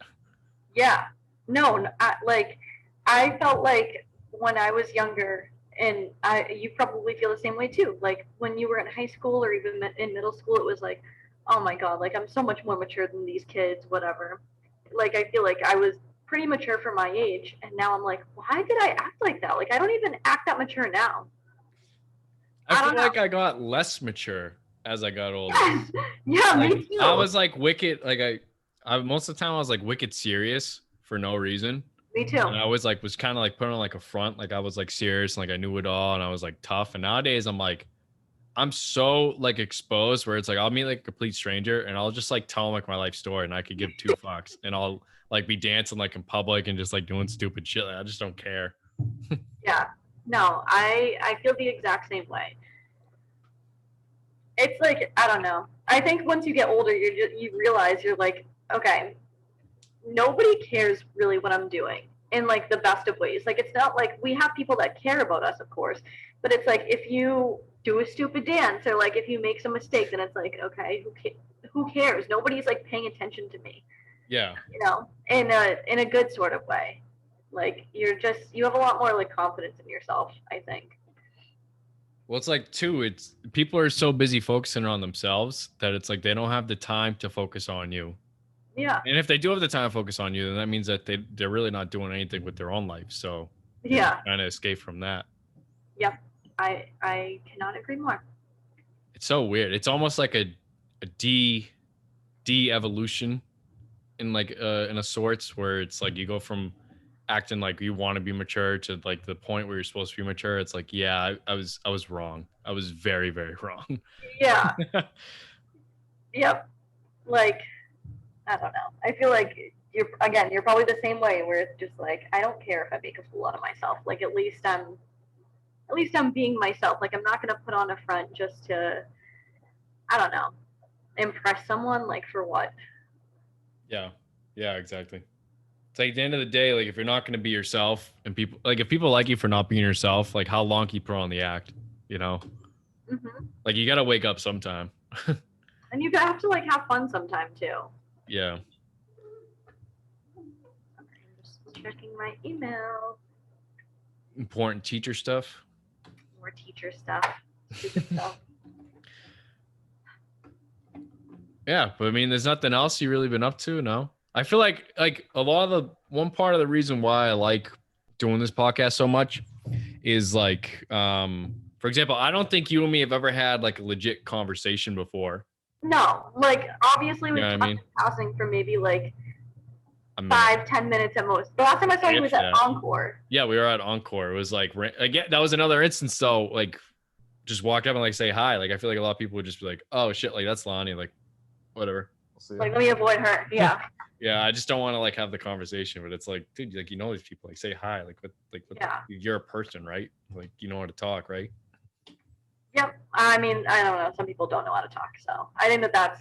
Yeah. No, I felt like when I was younger, and you probably feel the same way too. Like when you were in high school or even in middle school, it was like, oh my god, like I'm so much more mature than these kids, whatever. Like I feel like I was pretty mature for my age, and now I'm like, why did I act like that? Like I don't even act that mature now. I I feel don't know. like I got less mature as I got older. Yes. Yeah, Like me too. I was like wicked, like I most of the time I was like wicked serious for no reason. Me too. And I was like was kind of like putting on like a front, like I was like serious and like I knew it all and I was like tough. And nowadays I'm like I'm so like exposed where it's like I'll meet like a complete stranger and I'll just like tell them like my life story and I could give two fucks and I'll like be dancing like in public and just like doing stupid shit. Like, I just don't care. Yeah. No, I feel the exact same way. It's like I don't know. I think once you get older, you realize you're like, okay, nobody cares really what I'm doing in like the best of ways. Like it's not like we have people that care about us, of course, but it's like if you do a stupid dance or like if you make some mistake, then it's like okay, who cares? Nobody's like paying attention to me, Yeah. in a good sort of way. Like you have a lot more like confidence in yourself, I think. Well, it's like too, it's people are so busy focusing on themselves that it's like they don't have the time to focus on you. Yeah, And if they do have the time to focus on you, then that means that they're really not doing anything with their own life. So they're just yeah, trying to escape from that. yep. I cannot agree more. It's so weird. It's almost like a de-evolution in a sorts where it's like you go from acting like you want to be mature to like the point where you're supposed to be mature. It's like, yeah, I was wrong. I was very, very wrong. Yeah, yep. Like I don't know. I feel like you're probably the same way where it's just like I don't care if I make a fool out of myself. Like at least I'm being myself. Like I'm not gonna put on a front just to I don't know impress someone. Like for what? Yeah. Yeah, exactly. It's like at the end of the day, like if you're not going to be yourself and people like if people like you for not being yourself, like how long can you put on the act, you know? Hmm. Like you got to wake up sometime. And you have to like have fun sometime too. Yeah. I'm just checking my email. Important teacher stuff. More teacher stuff. Stupid stuff. Yeah, but I mean, there's nothing else you really been up to, no? I feel like a lot of the one part of the reason why I like doing this podcast so much is like for example, I don't think you and me have ever had like a legit conversation before. No, like obviously You we've know what I talked mean? in passing for maybe like A minute. 5-10 minutes at most. The last time I saw you was at Yeah. Encore. Yeah, we were at Encore. It was like again, that was another instance though, like just walk up and like say hi. Like I feel like a lot of people would just be like, oh shit, like that's Lani, like whatever. We'll see. Like, let me avoid her. Yeah. Yeah, I just don't want to like have the conversation, but it's like, dude, like you know these people, like say hi, like what, Yeah. you're a person, right? Like you know how to talk, right? Yep. I mean, I don't know. Some people don't know how to talk, so I think that's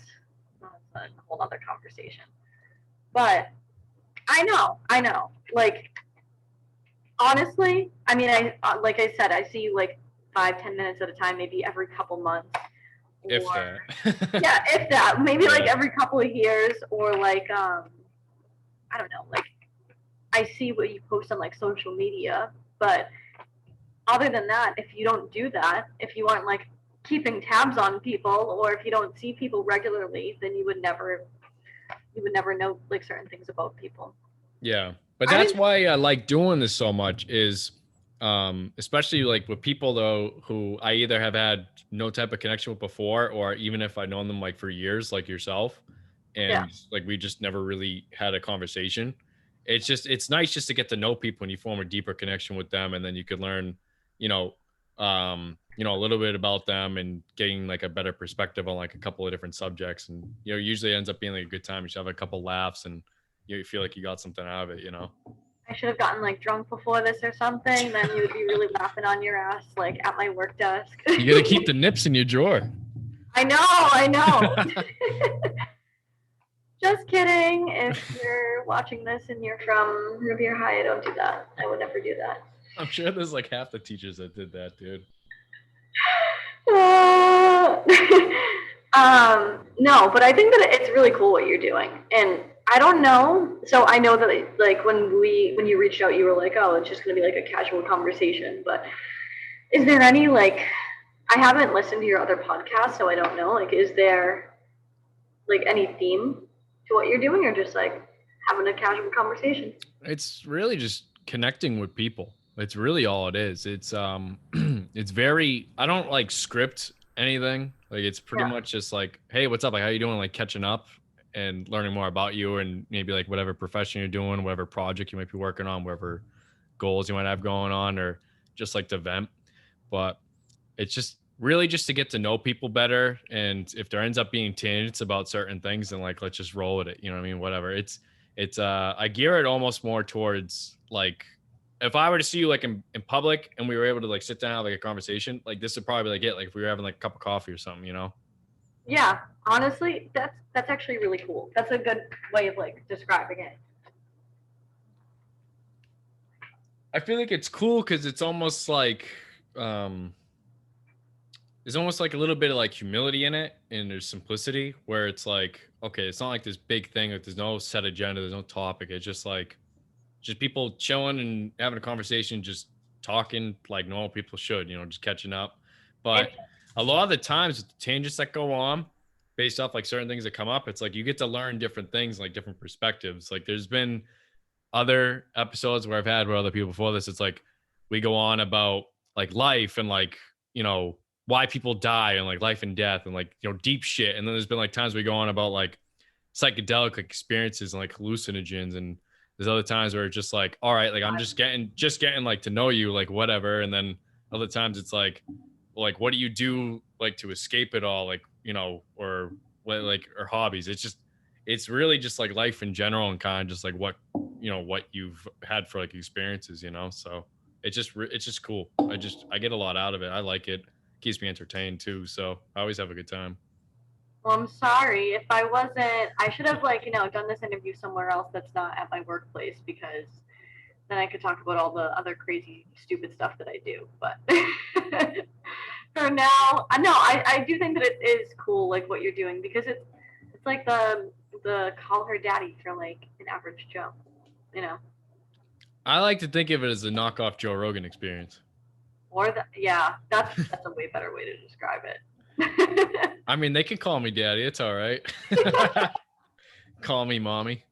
a whole other conversation. But I know. Like, honestly, I mean, like I said, I see you like 5-10 minutes at a time, maybe every couple months. If that. Yeah, if that. Maybe Yeah. like every couple of years, or like I don't know, like I see what you post on like social media, but other than that, if you don't do that, if you aren't like keeping tabs on people, or if you don't see people regularly, then you would never know like certain things about people. Yeah, but that's why I like doing this so much is especially like with people though who I either have had no type of connection with before, or even if I've known them like for years, like yourself, and like we just never really had a conversation. It's nice just to get to know people and you form a deeper connection with them, and then you could learn, you know, a little bit about them and getting like a better perspective on like a couple of different subjects. And usually it ends up being like a good time. You should have a couple laughs and you feel like you got something out of it, I should have gotten like drunk before this or something. Then you would be really laughing on your ass like at my work desk. You gotta keep the nips in your drawer. I know. Just kidding. If you're watching this and you're from Revere High, don't do that. I would never do that. I'm sure there's like half the teachers that did that, dude. No, but I think that it's really cool what you're doing. And I don't know. So I know that like when you reached out, you were like, oh, it's just going to be like a casual conversation. But is there any like, I haven't listened to your other podcasts, so I don't know. Like, is there like any theme to what you're doing, or just like having a casual conversation? It's really just connecting with people. It's really all it is. It's it's very, I don't like script anything. Like it's pretty much just like, hey, what's up? Like how you doing? Like catching up and learning more about you, and maybe like whatever profession you're doing, whatever project you might be working on, whatever goals you might have going on, or just like to vent. But it's just really just to get to know people better. And if there ends up being tangents about certain things, then like let's just roll with it. You know what I mean? Whatever. It's I gear it almost more towards like, if I were to see you like in public and we were able to like sit down and have like a conversation, like this would probably like it, like if we were having like a cup of coffee or something, Yeah, honestly, that's actually really cool. That's a good way of like describing it. I feel like it's cool because it's almost like there's almost like a little bit of like humility in it, and there's simplicity where it's like, okay, it's not like this big thing, like there's no set agenda, there's no topic. It's just like just people chilling and having a conversation, just talking like normal people should, just catching up. But a lot of the times the tangents that go on based off like certain things that come up, it's like you get to learn different things, like different perspectives. Like there's been other episodes where I've had with other people before this, it's like we go on about like life and like, why people die and like life and death and like, deep shit. And then there's been like times we go on about like psychedelic experiences and like hallucinogens, and there's other times where it's just like, all right, like I'm just getting like to know you, like whatever. And then other times it's like what do you do like to escape it all, like or what, like, or hobbies. It's really just like life in general, and kind of just like what you've had for like experiences, so it's just cool. I get a lot out of it. I like it. Keeps me entertained too, so I always have a good time. Well, I'm sorry if I wasn't. I should have done this interview somewhere else that's not at my workplace, because then I could talk about all the other crazy, stupid stuff that I do. But for now, no, I do think that it is cool, like what you're doing, because it's like the call her daddy for like an average Joe, I like to think of it as a knockoff Joe Rogan experience. Or that's a way better way to describe it. I mean, they can call me daddy. It's all right. Call me mommy.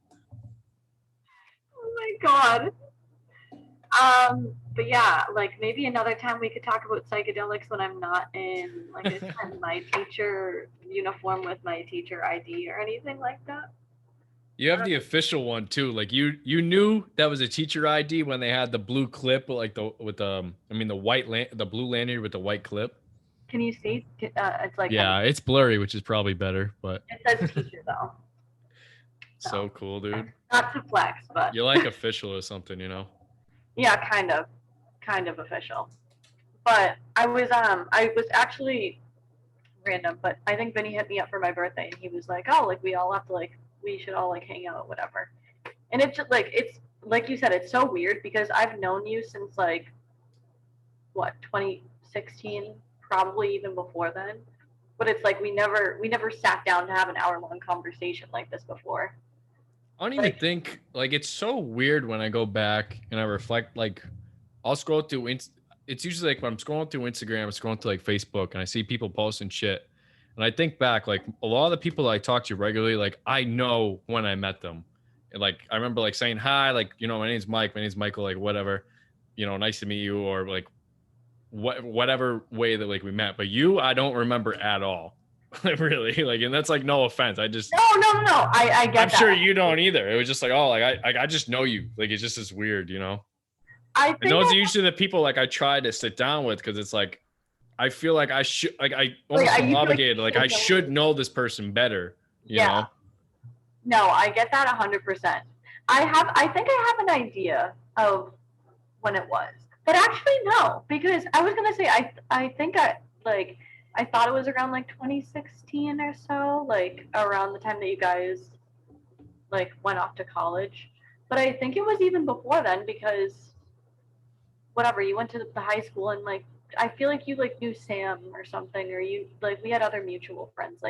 Oh my God. But yeah, like maybe another time we could talk about psychedelics when I'm not in like my teacher uniform with my teacher ID or anything like that. You have the official one too. Like you knew that was a teacher ID when they had the blue clip, like the white the blue lanyard with the white clip. Can you see? It's like Yeah, it's blurry, which is probably better, but it says teacher though. so cool, dude. Not to flex, but You're like official or something, you know? yeah, kind of official. But I was actually random, but I think Vinny hit me up for my birthday, and he was like, "Oh, like we all have to like we should all like hang out, whatever." And it's like you said, it's so weird because I've known you since like what 2016, probably even before then. But it's like we never sat down to have an hour-long conversation like this before. I don't even Like think like it's so weird when I go back and I reflect. Like, I'll scroll through. It's usually like when I'm scrolling through Instagram, I'm scrolling through like Facebook, and I see people posting shit, and I think back like a lot of the people that I talk to regularly, like I know when I met them, and like I remember like saying hi, like my name's Mike, my name's Michael, like whatever, nice to meet you, or like whatever way that like we met. But you, I don't remember at all. Really, like, and that's like no offense. no. I get I'm that. sure you don't either. It was just like, oh, like I just know you. Like it's just as weird, you know. I And think those are usually the people like I try to sit down with because it's like I feel like I should, like I almost feel you feel like obligated. Like I should know this person better, you yeah. know. No, I get that 100%. I think I have an idea of when it was, but actually no, because I was gonna say I think I thought it was around like 2016 or so, like around the time that you guys like went off to college, but I think it was even before then because whatever you went to the high school and like I feel like you like knew Sam or something, or you like we had other mutual friends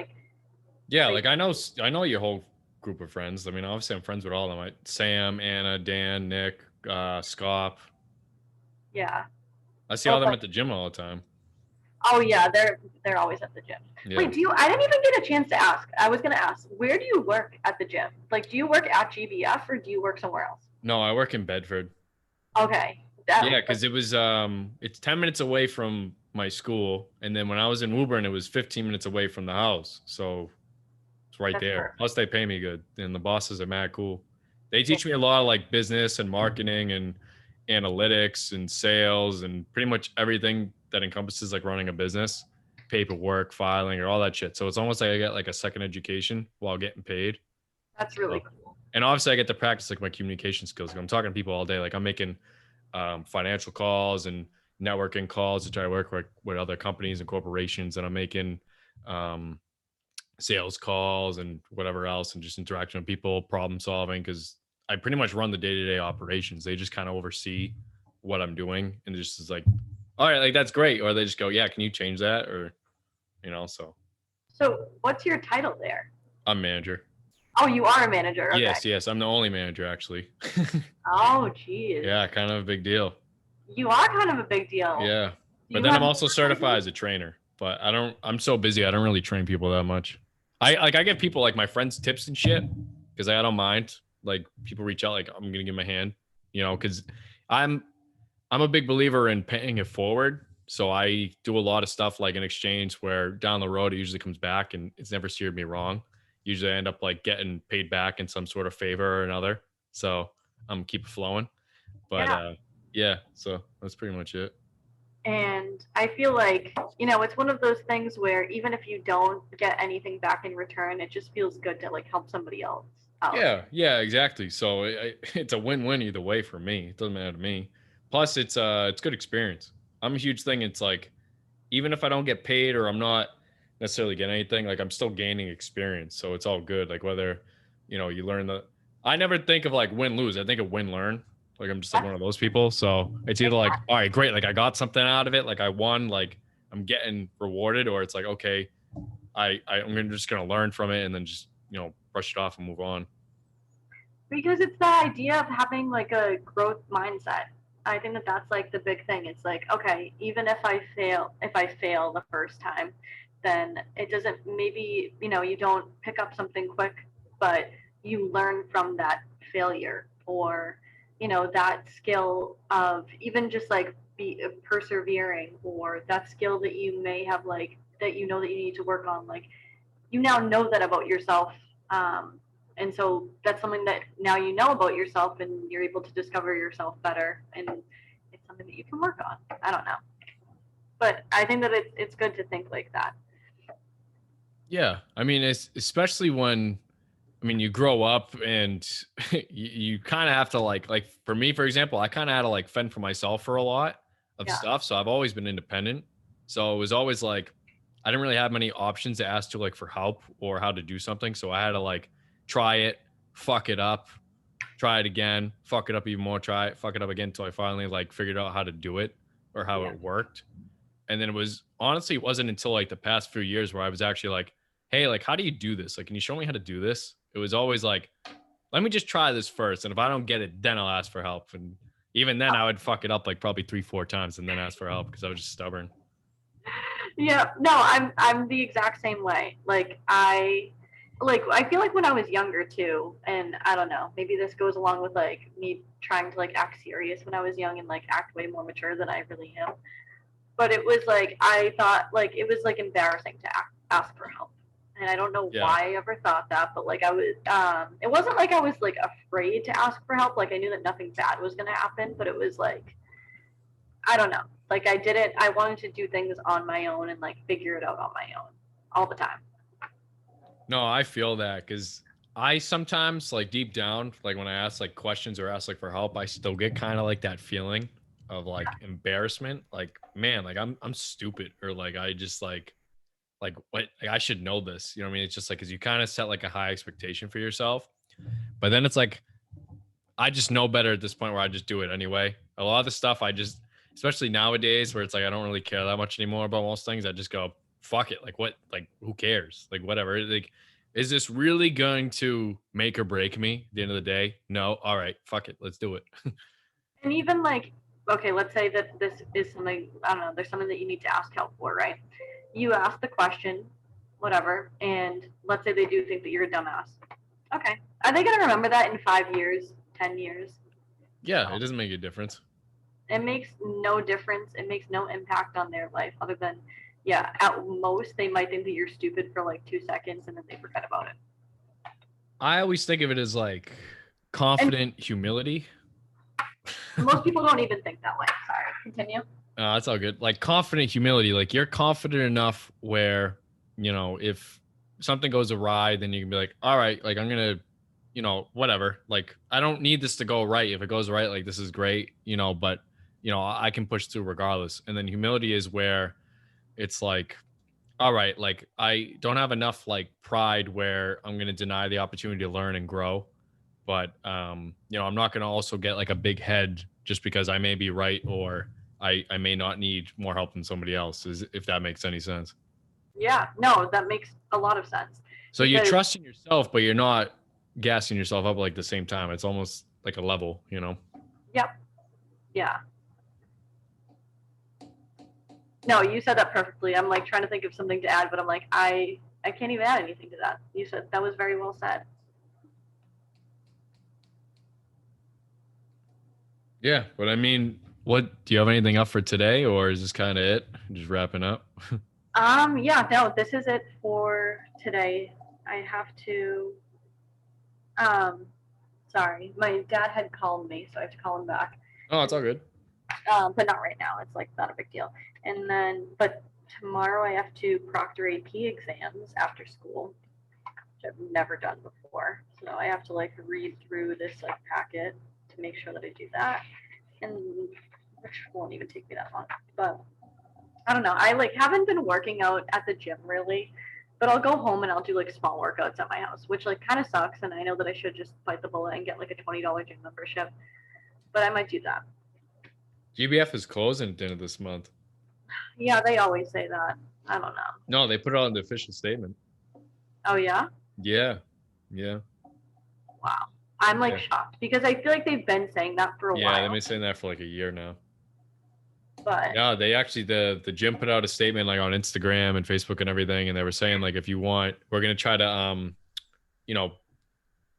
Yeah, like like I know your whole group of friends. I mean, obviously I'm friends with all of them. Like Sam, Anna, Dan, Nick, Scott. yeah. I see Oh, all them but at the gym all the time. oh yeah, they're always at the gym. Yeah. Wait, do you? I didn't even get a chance to ask. I was gonna ask, where do you work at the gym? Like, do you work at GBF or do you work somewhere else? No, I work in Bedford. Okay, Yeah, because it's 10 minutes away from my school, and then when I was in Woburn, it was 15 minutes away from the house, so it's right that's there. perfect. Plus, they pay me good, and the bosses are mad cool. They teach me a lot of like business and marketing and analytics and sales and pretty much everything that encompasses like running a business, paperwork, filing, or all that shit. So it's almost like I get like a second education while getting paid. That's really So, cool. and obviously, I get to practice like my communication skills. I'm talking to people all day. Like I'm making financial calls and networking calls to try to work with other companies and corporations, and I'm making um, sales calls and whatever else, and just interaction with people, problem solving, because I pretty much run the day-to-day operations. They just kind of oversee what I'm doing, and it just is like, all right, like that's great, or they just go, yeah, can you change that, or so So, what's your title there? I'm manager. Oh, you are a manager. Okay. Yes, I'm the only manager actually. Oh, geez. Yeah, kind of a big deal. You are kind of a big deal. Yeah, Do but you then I'm have? also certified as a trainer, but I'm so busy I don't really train people that much. I give people like my friends tips and shit because I don't mind. Like people reach out like I'm gonna give them a hand, because I'm I'm a big believer in paying it forward. So I do a lot of stuff like in exchange where down the road it usually comes back and it's never steered me wrong. Usually I end up like getting paid back in some sort of favor or another. So I'm keep it flowing. But Yeah. yeah, so that's pretty much it. And I feel like, it's one of those things where even if you don't get anything back in return, it just feels good to like help somebody else out. Yeah, exactly. So it's a win-win either way for me. It doesn't matter to me. Plus, it's good experience. I'm a huge thing. It's like even if I don't get paid or I'm not necessarily getting anything, like I'm still gaining experience. So it's all good. Like whether you learn the. I never think of like win lose. I think of win learn. Like I'm just like one of those people. So it's either like all right, great, like I got something out of it, like I won, like I'm getting rewarded, or it's like okay, just gonna learn from it and then just brush it off and move on. Because it's the idea of having like a growth mindset. I think that that's like the big thing. It's like, okay, even if I fail the first time, then it doesn't, maybe, you don't pick up something quick, but you learn from that failure, or, that skill of even just like be persevering, or that skill that you may have like, that that you need to work on. Like, you now know that about yourself. And so that's something that now you know about yourself, and you're able to discover yourself better, and it's something that you can work on. I don't know, but I think that it's good to think like that. Yeah, I mean, it's especially when, I mean, you grow up and you kind of have to like for me, for example, I kind of had to like fend for myself for a lot of Yeah. stuff. So I've always been independent. So it was always like I didn't really have many options to ask to like for help or how to do something. So I had to like try it, fuck it up, try it again, fuck it up even more, try it, fuck it up again until I finally like figured out how to do it or how Yeah. it worked. And then it was honestly, it wasn't until like the past few years where I was actually like, hey, like, how do you do this? Like, can you show me how to do this? It was always like, let me just try this first. And if I don't get it, then I'll ask for help. And even then I would fuck it up like probably 3, 4 times and then ask for help because I was just stubborn. Yeah, no, I'm the exact same way. I feel like when I was younger too, and I don't know, maybe this goes along with like me trying to like act serious when I was young and like act way more mature than I really am. But it was like I thought like it was like embarrassing to ask for help. And I don't know Yeah. why I ever thought that, but like I was it wasn't like I was like afraid to ask for help. Like I knew that nothing bad was gonna happen, but it was like I don't know. Like I didn't. I wanted to do things on my own and like figure it out on my own all the time. No, I feel that because I sometimes like deep down, like when I ask like questions or ask like for help, I still get kind of like that feeling of like embarrassment. Like, man, like I'm stupid or like I just like what like, I should know this. You know what I mean? It's just like because you kind of set like a high expectation for yourself, but then it's like I just know better at this point where I just do it anyway. A lot of the stuff I just, especially nowadays where it's like I don't really care that much anymore about most things. I just go fuck it. Like what? Like who cares? Like whatever. Like is this really going to make or break me at the end of the day? No. All right. Fuck it. Let's do it. And even like, okay, let's say that this is something I don't know. There's something that you need to ask help for, right? You ask the question, whatever, and let's say they do think that you're a dumbass. Okay, are they gonna remember that in 5 years, 10 years? Yeah, No. it doesn't make a difference. It makes no difference. It makes no impact on their life other than, yeah, at most they might think that you're stupid for like 2 seconds and then they forget about it. I always think of it as like And confident humility. most people don't even think that way. Sorry, continue. That's all good. Like confident humility. Like you're confident enough where, you know, if something goes awry, then you can be like, all right, like I'm gonna, you know, whatever. Like I don't need this to go right. If it goes right, like this is great, you know, but you know, I can push through regardless. And then humility is where it's like, all right, like I don't have enough like pride where I'm gonna deny the opportunity to learn and grow. But you know, I'm not gonna also get like a big head just because I may be right or I may not need more help than somebody else, is if that makes any sense. Yeah, no, that makes a lot of sense So you because, trust in yourself, but you're not gassing yourself up like the same time. It's almost like a level, you know? yep, yeah. No, you said that perfectly. I'm like trying to think of something to add, but I'm like, I can't even add anything to that. You said that was very well said. Yeah. But I mean, what do you have anything up for today or is this kind of it? Just wrapping up? Yeah, no, this is it for today. I have to, um, sorry, my dad had called me, so I have to call him back. Oh, it's all good. But not right now. It's like not a big deal. And then, but tomorrow I have to proctor AP exams after school, which I've never done before. So I have to like read through this like packet to make sure that I do that, and which won't even take me that long. But I don't know. I like haven't been working out at the gym really, but I'll go home and I'll do like small workouts at my house, which like kind of sucks. And I know that I should just bite the bullet and get like a $20 gym membership, but I might do that. GBF is closing at the end of this month. Yeah, they always say that. I don't know. No, they put it out in the official statement. Oh yeah. Yeah. Yeah. Wow. I'm like Yeah. shocked because I feel like they've been saying that for a Yeah, they've while. been saying that for like a year now. But Yeah, they actually the gym put out a statement like on Instagram and Facebook and everything, and they were saying like if you want, we're gonna try to you know,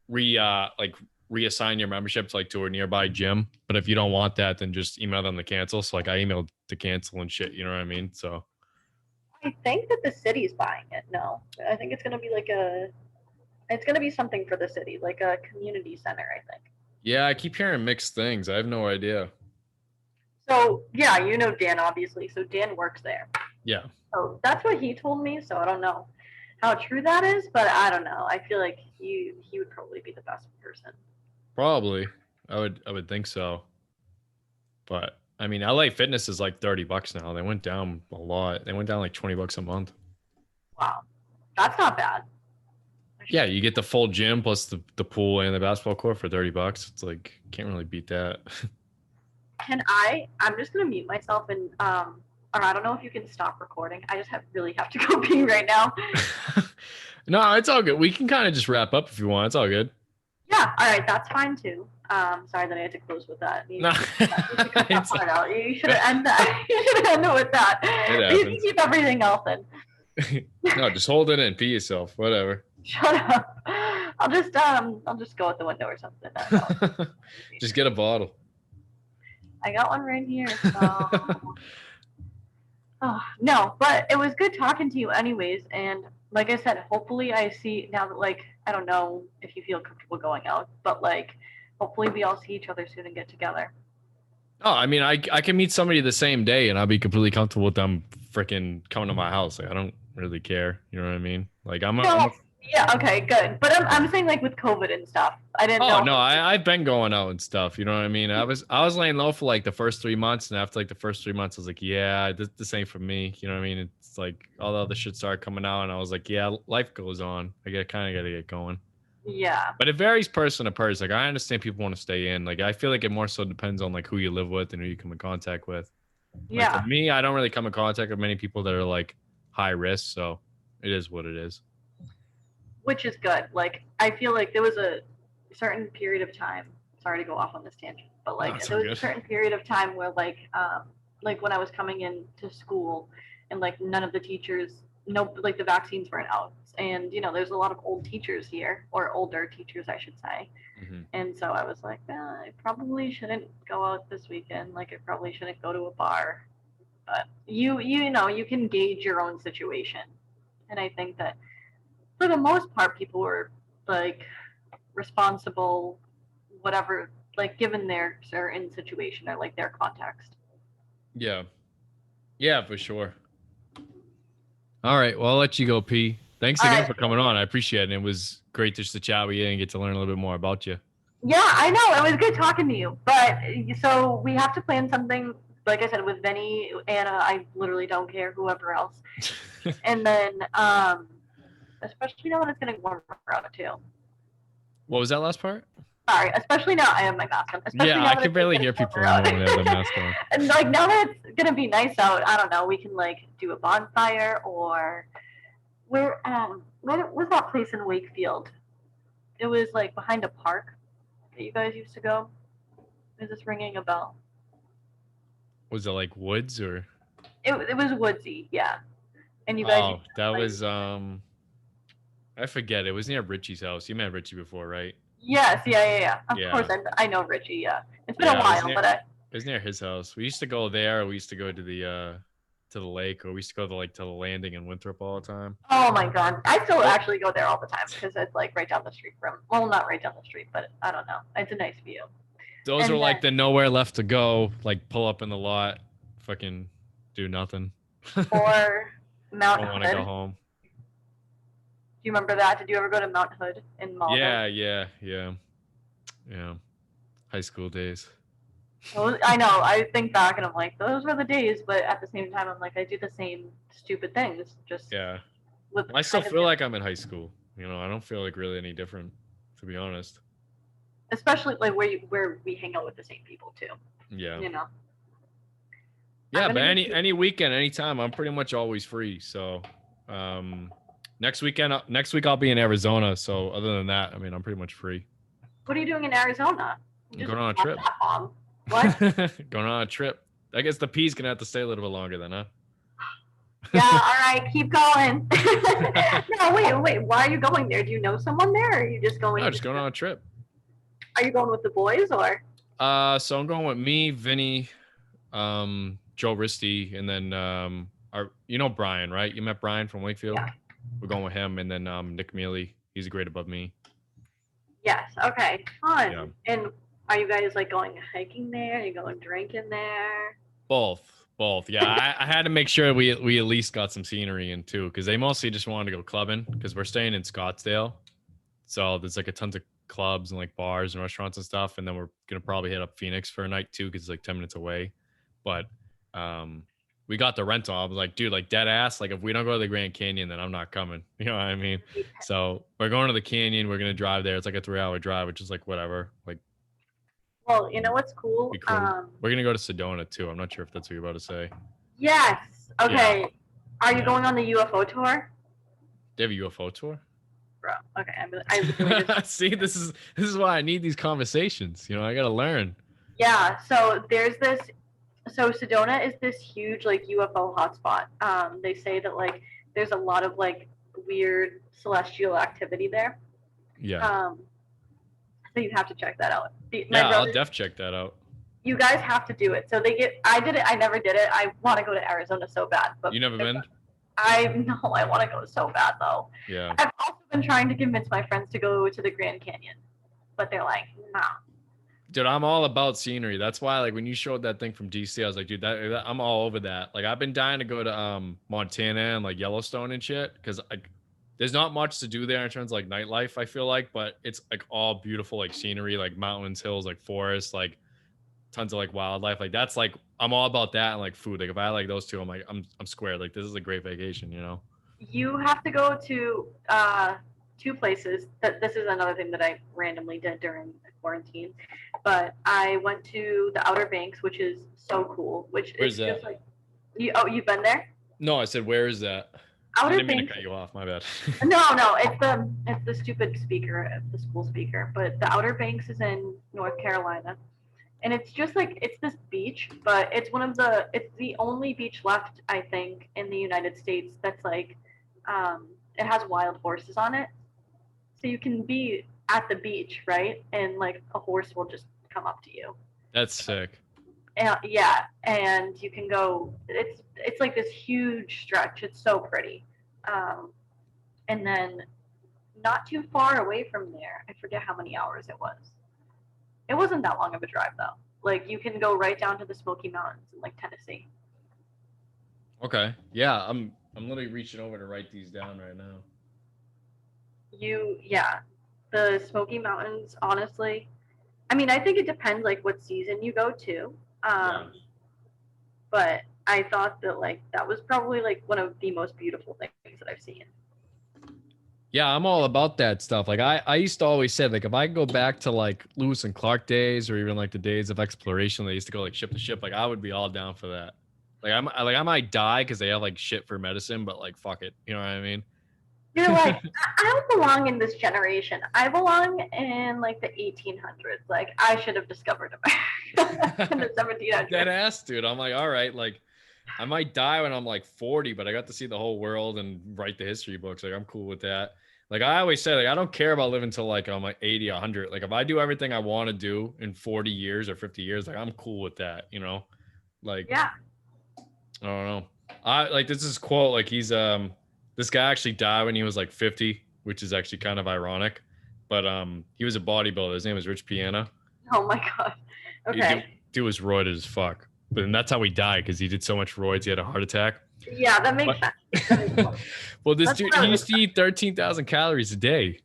like reassign your membership to like to a nearby gym. But if you don't want that, then just email them to cancel. So like I emailed to cancel and shit, you know what I mean? So I think that the city's buying it. No, I think it's gonna be like it's gonna be something for the city, like a community center. I think. yeah, I keep hearing mixed things. I have no idea. So yeah, you know Dan obviously. So Dan works there. Yeah. So that's what he told me. So I don't know how true that is, but I don't know. I feel like he would probably be the best person. Probably. I would think so. But I mean, LA Fitness is like $30 now. They went down a lot. They went down like $20 a month. Wow, that's not bad. Yeah, you get the full gym plus the pool and the basketball court for $30. It's like can't really beat that. Can I? I'm just gonna mute myself and or I don't know if you can stop recording. I just really have to go pee right now. No, it's all good. We can kind of just wrap up if you want. It's all good. Yeah, all right, that's fine too. Sorry that I had to close with that. You No. should cut that part out. You should have ended that. You should have ended with that. It You can keep everything else in. No, just hold it in. Pee yourself. Whatever. Shut up. I'll just go out the window or something. Just get a bottle. I got one right here. So. Oh, no, but it was good talking to you anyways. And like I said, hopefully I see now that, like, I don't know if you feel comfortable going out, but like, hopefully we all see each other soon and get together. Oh, I mean, I can meet somebody the same day and I'll be completely comfortable with them freaking coming to my house. Like, I don't really care. You know what I mean? Like, yeah, okay, good. But I'm saying like with COVID and stuff. I didn't know. Oh no, I've been going out and stuff. You know what I mean? I was laying low for like the first 3 months, and after like the first 3 months, I was like, yeah, this ain't for me. You know what I mean? It's like all the other shit started coming out, and I was like, yeah, life goes on. I kind of got to get going. Yeah. But it varies person to person. Like I understand people want to stay in. Like I feel like it more so depends on like who you live with and who you come in contact with. Like, Yeah. for me, I don't really come in contact with many people that are like high risk, so it is what it is. Which is good. Like I feel like there was a certain period of time. Sorry to go off on this tangent, but like there was a certain period of time where like when I was coming into school and like none of the teachers, like the vaccines weren't out, and you know there's a lot of old teachers here, or older teachers I should say. Mm-hmm. And so I was like, I probably shouldn't go out this weekend. Like I probably shouldn't go to a bar. But you know you can gauge your own situation, and I think that for the most part, people were like responsible, whatever, like given their certain situation or like their context. Yeah. Yeah, for sure. All right. Well, I'll let you go, P. Thanks again for coming on. I appreciate it. It was great just to chat with you and get to learn a little bit more about you. Yeah, I know. It was good talking to you. But so we have to plan something, like I said, with Vinny, Anna, I literally don't care, whoever else. And then, especially now when it's getting warmer out too. What was that last part? Sorry, especially now I have my mask on. Yeah, I can barely hear people when they have the mask on. And like now that it's gonna be nice out, I don't know, we can like do a bonfire or where was that place in Wakefield? It was like behind a park that you guys used to go. Is this ringing a bell? Was it like woods or? It was woodsy, yeah. And you guys. Oh, that was I forget. It was near Richie's house. You met Richie before, right? Yes, yeah. Of course, I know Richie. Yeah, it's been a while, but it was near his house. We used to go there. Or we used to go to the lake, or we used to go to the landing in Winthrop all the time. Oh my god, I still actually go there all the time because it's like right down the street from. Well, not right down the street, but I don't know. It's a nice view. Those are like the nowhere left to go. Like pull up in the lot, fucking do nothing. Or Mount Hood. I want to go home. Do you remember that? Did you ever go to Mount Hood in Malden? Yeah. High school days. Well, I know. I think back and I'm like, those were the days, but at the same time, I'm like, I do the same stupid things. Just yeah. I still feel like I'm in high school. You know, I don't feel like really any different, to be honest. Especially like where we hang out with the same people too. Yeah. You know. Yeah, but any weekend, anytime, I'm pretty much always free. So, next week I'll be in Arizona. So other than that, I mean, I'm pretty much free. What are you doing in Arizona? I'm going on a trip. What? Going on a trip. I guess the P's gonna have to stay a little bit longer then, huh? Yeah, all right, keep going. No, wait. Why are you going there? Do you know someone there, or are you just going? No, just going on a trip. Are you going with the boys, or? So I'm going with me, Vinny, Joe Risty, and then Brian, right? You met Brian from Wakefield? Yeah. We're going with him, and then Nick Mealy. He's a grade above me. Yes. Okay. Fun. Yeah. And Are you guys like going hiking there? Are you going drinking there? Both. Yeah, I had to make sure we at least got some scenery in too, because they mostly just wanted to go clubbing because we're staying in Scottsdale. So there's like a tons of clubs and like bars and restaurants and stuff. And then we're gonna probably hit up Phoenix for a night too, because it's like 10 minutes away. But um we got the rental. I was like, dude, like dead ass, like if we don't go to the Grand Canyon, then I'm not coming. You know what I mean? So we're going to the canyon, we're gonna drive there. It's like a 3 hour drive, which is like whatever. Like Well, you know what's cool? be cool. We're gonna go to Sedona too. I'm not sure if that's what you're about to say. Yes. Okay. Yeah. Are you Yeah. going on the UFO tour? Do you have a UFO tour? Bro. Okay. I literally just See, this is why I need these conversations. You know, I gotta learn. Yeah, so there's this so Sedona is this huge like UFO hotspot. They say that like there's a lot of like weird celestial activity there. Yeah. So you have to check that out. Yeah, I'll def check that out. You guys have to do it. So I did it, I never did it. I want to go to Arizona so bad. But You never been? I know I want to go so bad though. Yeah. I've also been trying to convince my friends to go to the Grand Canyon, but they're like, nah. Dude, I'm all about scenery. That's why, like, when you showed that thing from DC, I was like, dude, I'm all over that. Like, I've been dying to go to Montana and like Yellowstone and shit, because like, there's not much to do there in terms of like nightlife. I feel like, but it's like all beautiful, like scenery, like mountains, hills, like forests, like tons of like wildlife. Like that's like I'm all about that, and like food. Like if I like those two, I'm like I'm squared. Like this is a great vacation, you know. You have to go to two places. This is another thing that I randomly did during quarantine. But I went to the Outer Banks, which is so cool. Which Where's is that? just like you've been there? No, I said, where is that? I Outer didn't mean to Banks. cut you off. My bad. No, it's the stupid speaker, the school speaker. But the Outer Banks is in North Carolina, and it's just like it's this beach, but it's the only beach left, I think, in the United States that's like it has wild horses on it, so you can be at the beach, right, and like a horse will just come up to you. That's sick. Yeah, and you can go. It's like this huge stretch. It's so pretty, and then not too far away from there, I forget how many hours it was. It wasn't that long of a drive though. Like you can go right down to the Smoky Mountains in like Tennessee. Okay. Yeah, I'm literally reaching over to write these down right now. Yeah, the Smoky Mountains. Honestly, I mean, I think it depends like what season you go to. Yeah. But I thought that like that was probably like one of the most beautiful things that I've seen. Yeah, I'm all about that stuff. Like I used to always say, like if I go back to like Lewis and Clark days, or even like the days of exploration, they used to go like ship to ship. Like I would be all down for that. Like I might die because they have like shit for medicine, but like fuck it, you know what I mean? You're like, I don't belong in this generation. I belong in like the 1800s. Like I should have discovered America in the 1700s. Dead ass, dude. I'm like, all right, like I might die when I'm like 40, but I got to see the whole world and write the history books. Like I'm cool with that. Like I always say, like I don't care about living till like I'm like 80, 100. Like if I do everything I want to do in 40 years or 50 years, like I'm cool with that, you know? Like Yeah. I don't know. I like this is quote, like he's this guy actually died when he was like 50, which is actually kind of ironic. But he was a bodybuilder. His name was Rich Piana. Oh my god. Okay. Dude was roided as fuck. But then that's how he died, because he did so much roids, he had a heart attack. Yeah, that makes sense. Well, this dude, he used to eat 13,000 calories a day.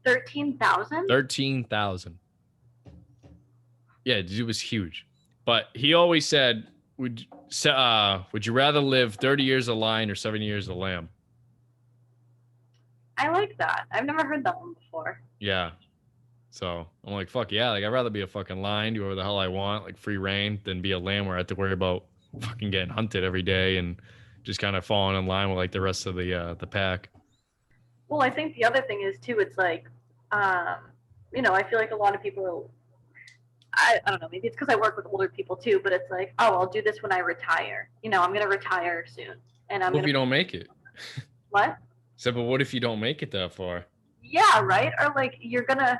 13,000? 13,000. Yeah, dude was huge. But he always said, would you rather live 30 years a lion or 7 years a lamb? I like that. I've never heard that one before. Yeah. So I'm like, fuck yeah. Like, I'd rather be a fucking lion, do whatever the hell I want, like free reign, than be a lamb where I have to worry about fucking getting hunted every day and just kind of falling in line with like the rest of the pack. Well, I think the other thing is too, it's like, I feel like a lot of people, I don't know, maybe it's because I work with older people too, but it's like, oh, I'll do this when I retire. I'm going to retire soon. And What if you don't make it? What? So, but what if you don't make it that far? Yeah, right? Or like you're going to,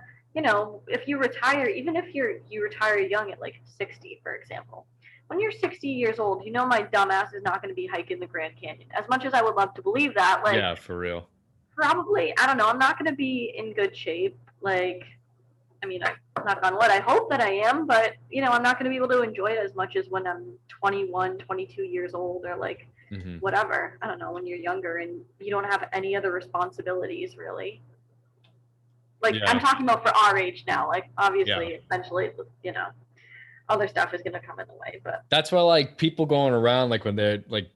if you retire, even if you retire young at like 60, for example, when you're 60 years old, my dumb ass is not going to be hiking the Grand Canyon. As much as I would love to believe that, Yeah, for real. probably, I don't know, I'm not going to be in good shape. Like, I mean, knock on wood, I hope that I am, but, you know, I'm not going to be able to enjoy it as much as when I'm 21, 22 years old, or like whatever. I don't know, when you're younger and you don't have any other responsibilities, really. Like, I'm talking about for our age now. Like, obviously, eventually, you know, other stuff is going to come in the way, but. That's why, like, people going around, like, when they're, like,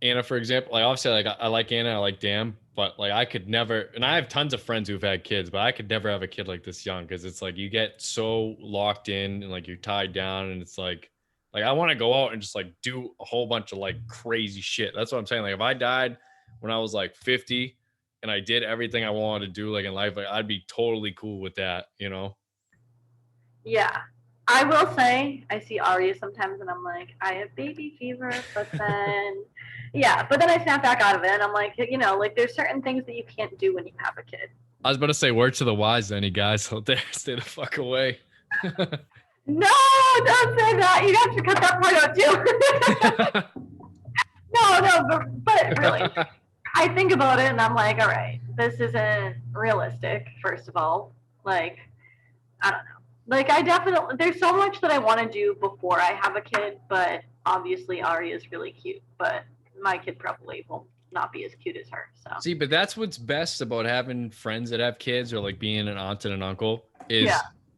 Anna, for example, like, obviously, like, I like Anna, I like Dan, but, like, I could never, and I have tons of friends who've had kids, but I could never have a kid like this young, because it's like you get so locked in and like you're tied down, and it's like I want to go out and just like do a whole bunch of like crazy shit. That's what I'm saying. Like, if I died when I was like 50 and I did everything I wanted to do like in life, like I'd be totally cool with that, you know? Yeah. I will say, I see Aria sometimes and I'm like, I have baby fever, but then, but then I snap back out of it and I'm like, you know, like there's certain things that you can't do when you have a kid. I was about to say, word to the wise, any guys out there, stay the fuck away. No, don't say that. You have to cut that part out too. No, but really, I think about it and I'm like, all right, this isn't realistic, first of all. Like, I don't know. Like, I definitely, there's so much that I want to do before I have a kid, but obviously Ari is really cute, but my kid probably will not be as cute as her. So see, but that's what's best about having friends that have kids, or like being an aunt and an uncle, is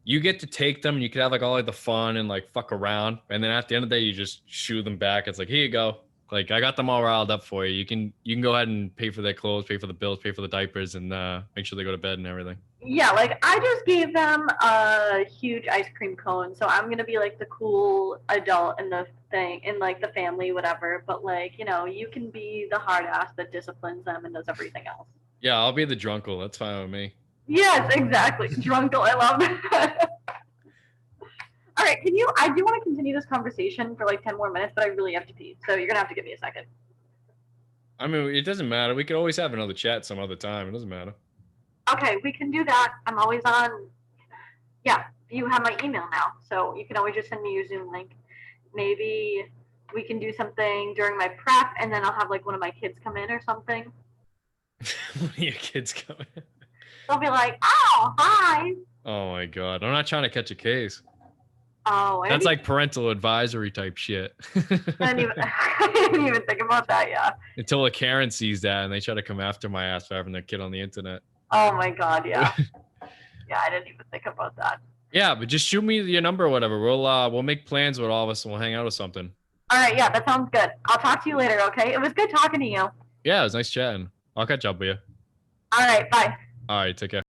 you get to take them and you can have like all like the fun and like fuck around, and then at the end of the day you just shoo them back. It's like, here you go, like I got them all riled up for you. You can go ahead and pay for their clothes, pay for the bills, pay for the diapers, and make sure they go to bed and everything. Yeah, like I just gave them a huge ice cream cone, so I'm gonna be like the cool adult in the thing, in like the family, whatever. But like, you know, you can be the hard ass that disciplines them and does everything else. Yeah, I'll be the drunkle. That's fine with me. Yes, exactly. Drunkle. I love that. All right, I do want to continue this conversation for like 10 more minutes, but I really have to pee. So you're going to have to give me a second. I mean, it doesn't matter. We could always have another chat some other time. It doesn't matter. Okay, we can do that. I'm always on. Yeah, you have my email now. So you can always just send me your Zoom link. Maybe we can do something during my prep, and then I'll have like one of my kids come in or something. One of your kids come in. They'll be like, oh, hi. Oh my God. I'm not trying to catch a case. Oh, that's like parental advisory type shit. I didn't even think about that. Yeah. Until a Karen sees that and they try to come after my ass for having their kid on the internet. Oh my God. Yeah. Yeah. I didn't even think about that. Yeah. But just shoot me your number or whatever. We'll make plans with all of us and we'll hang out or something. All right. Yeah. That sounds good. I'll talk to you later. Okay. It was good talking to you. Yeah. It was nice chatting. I'll catch up with you. All right. Bye. All right. Take care.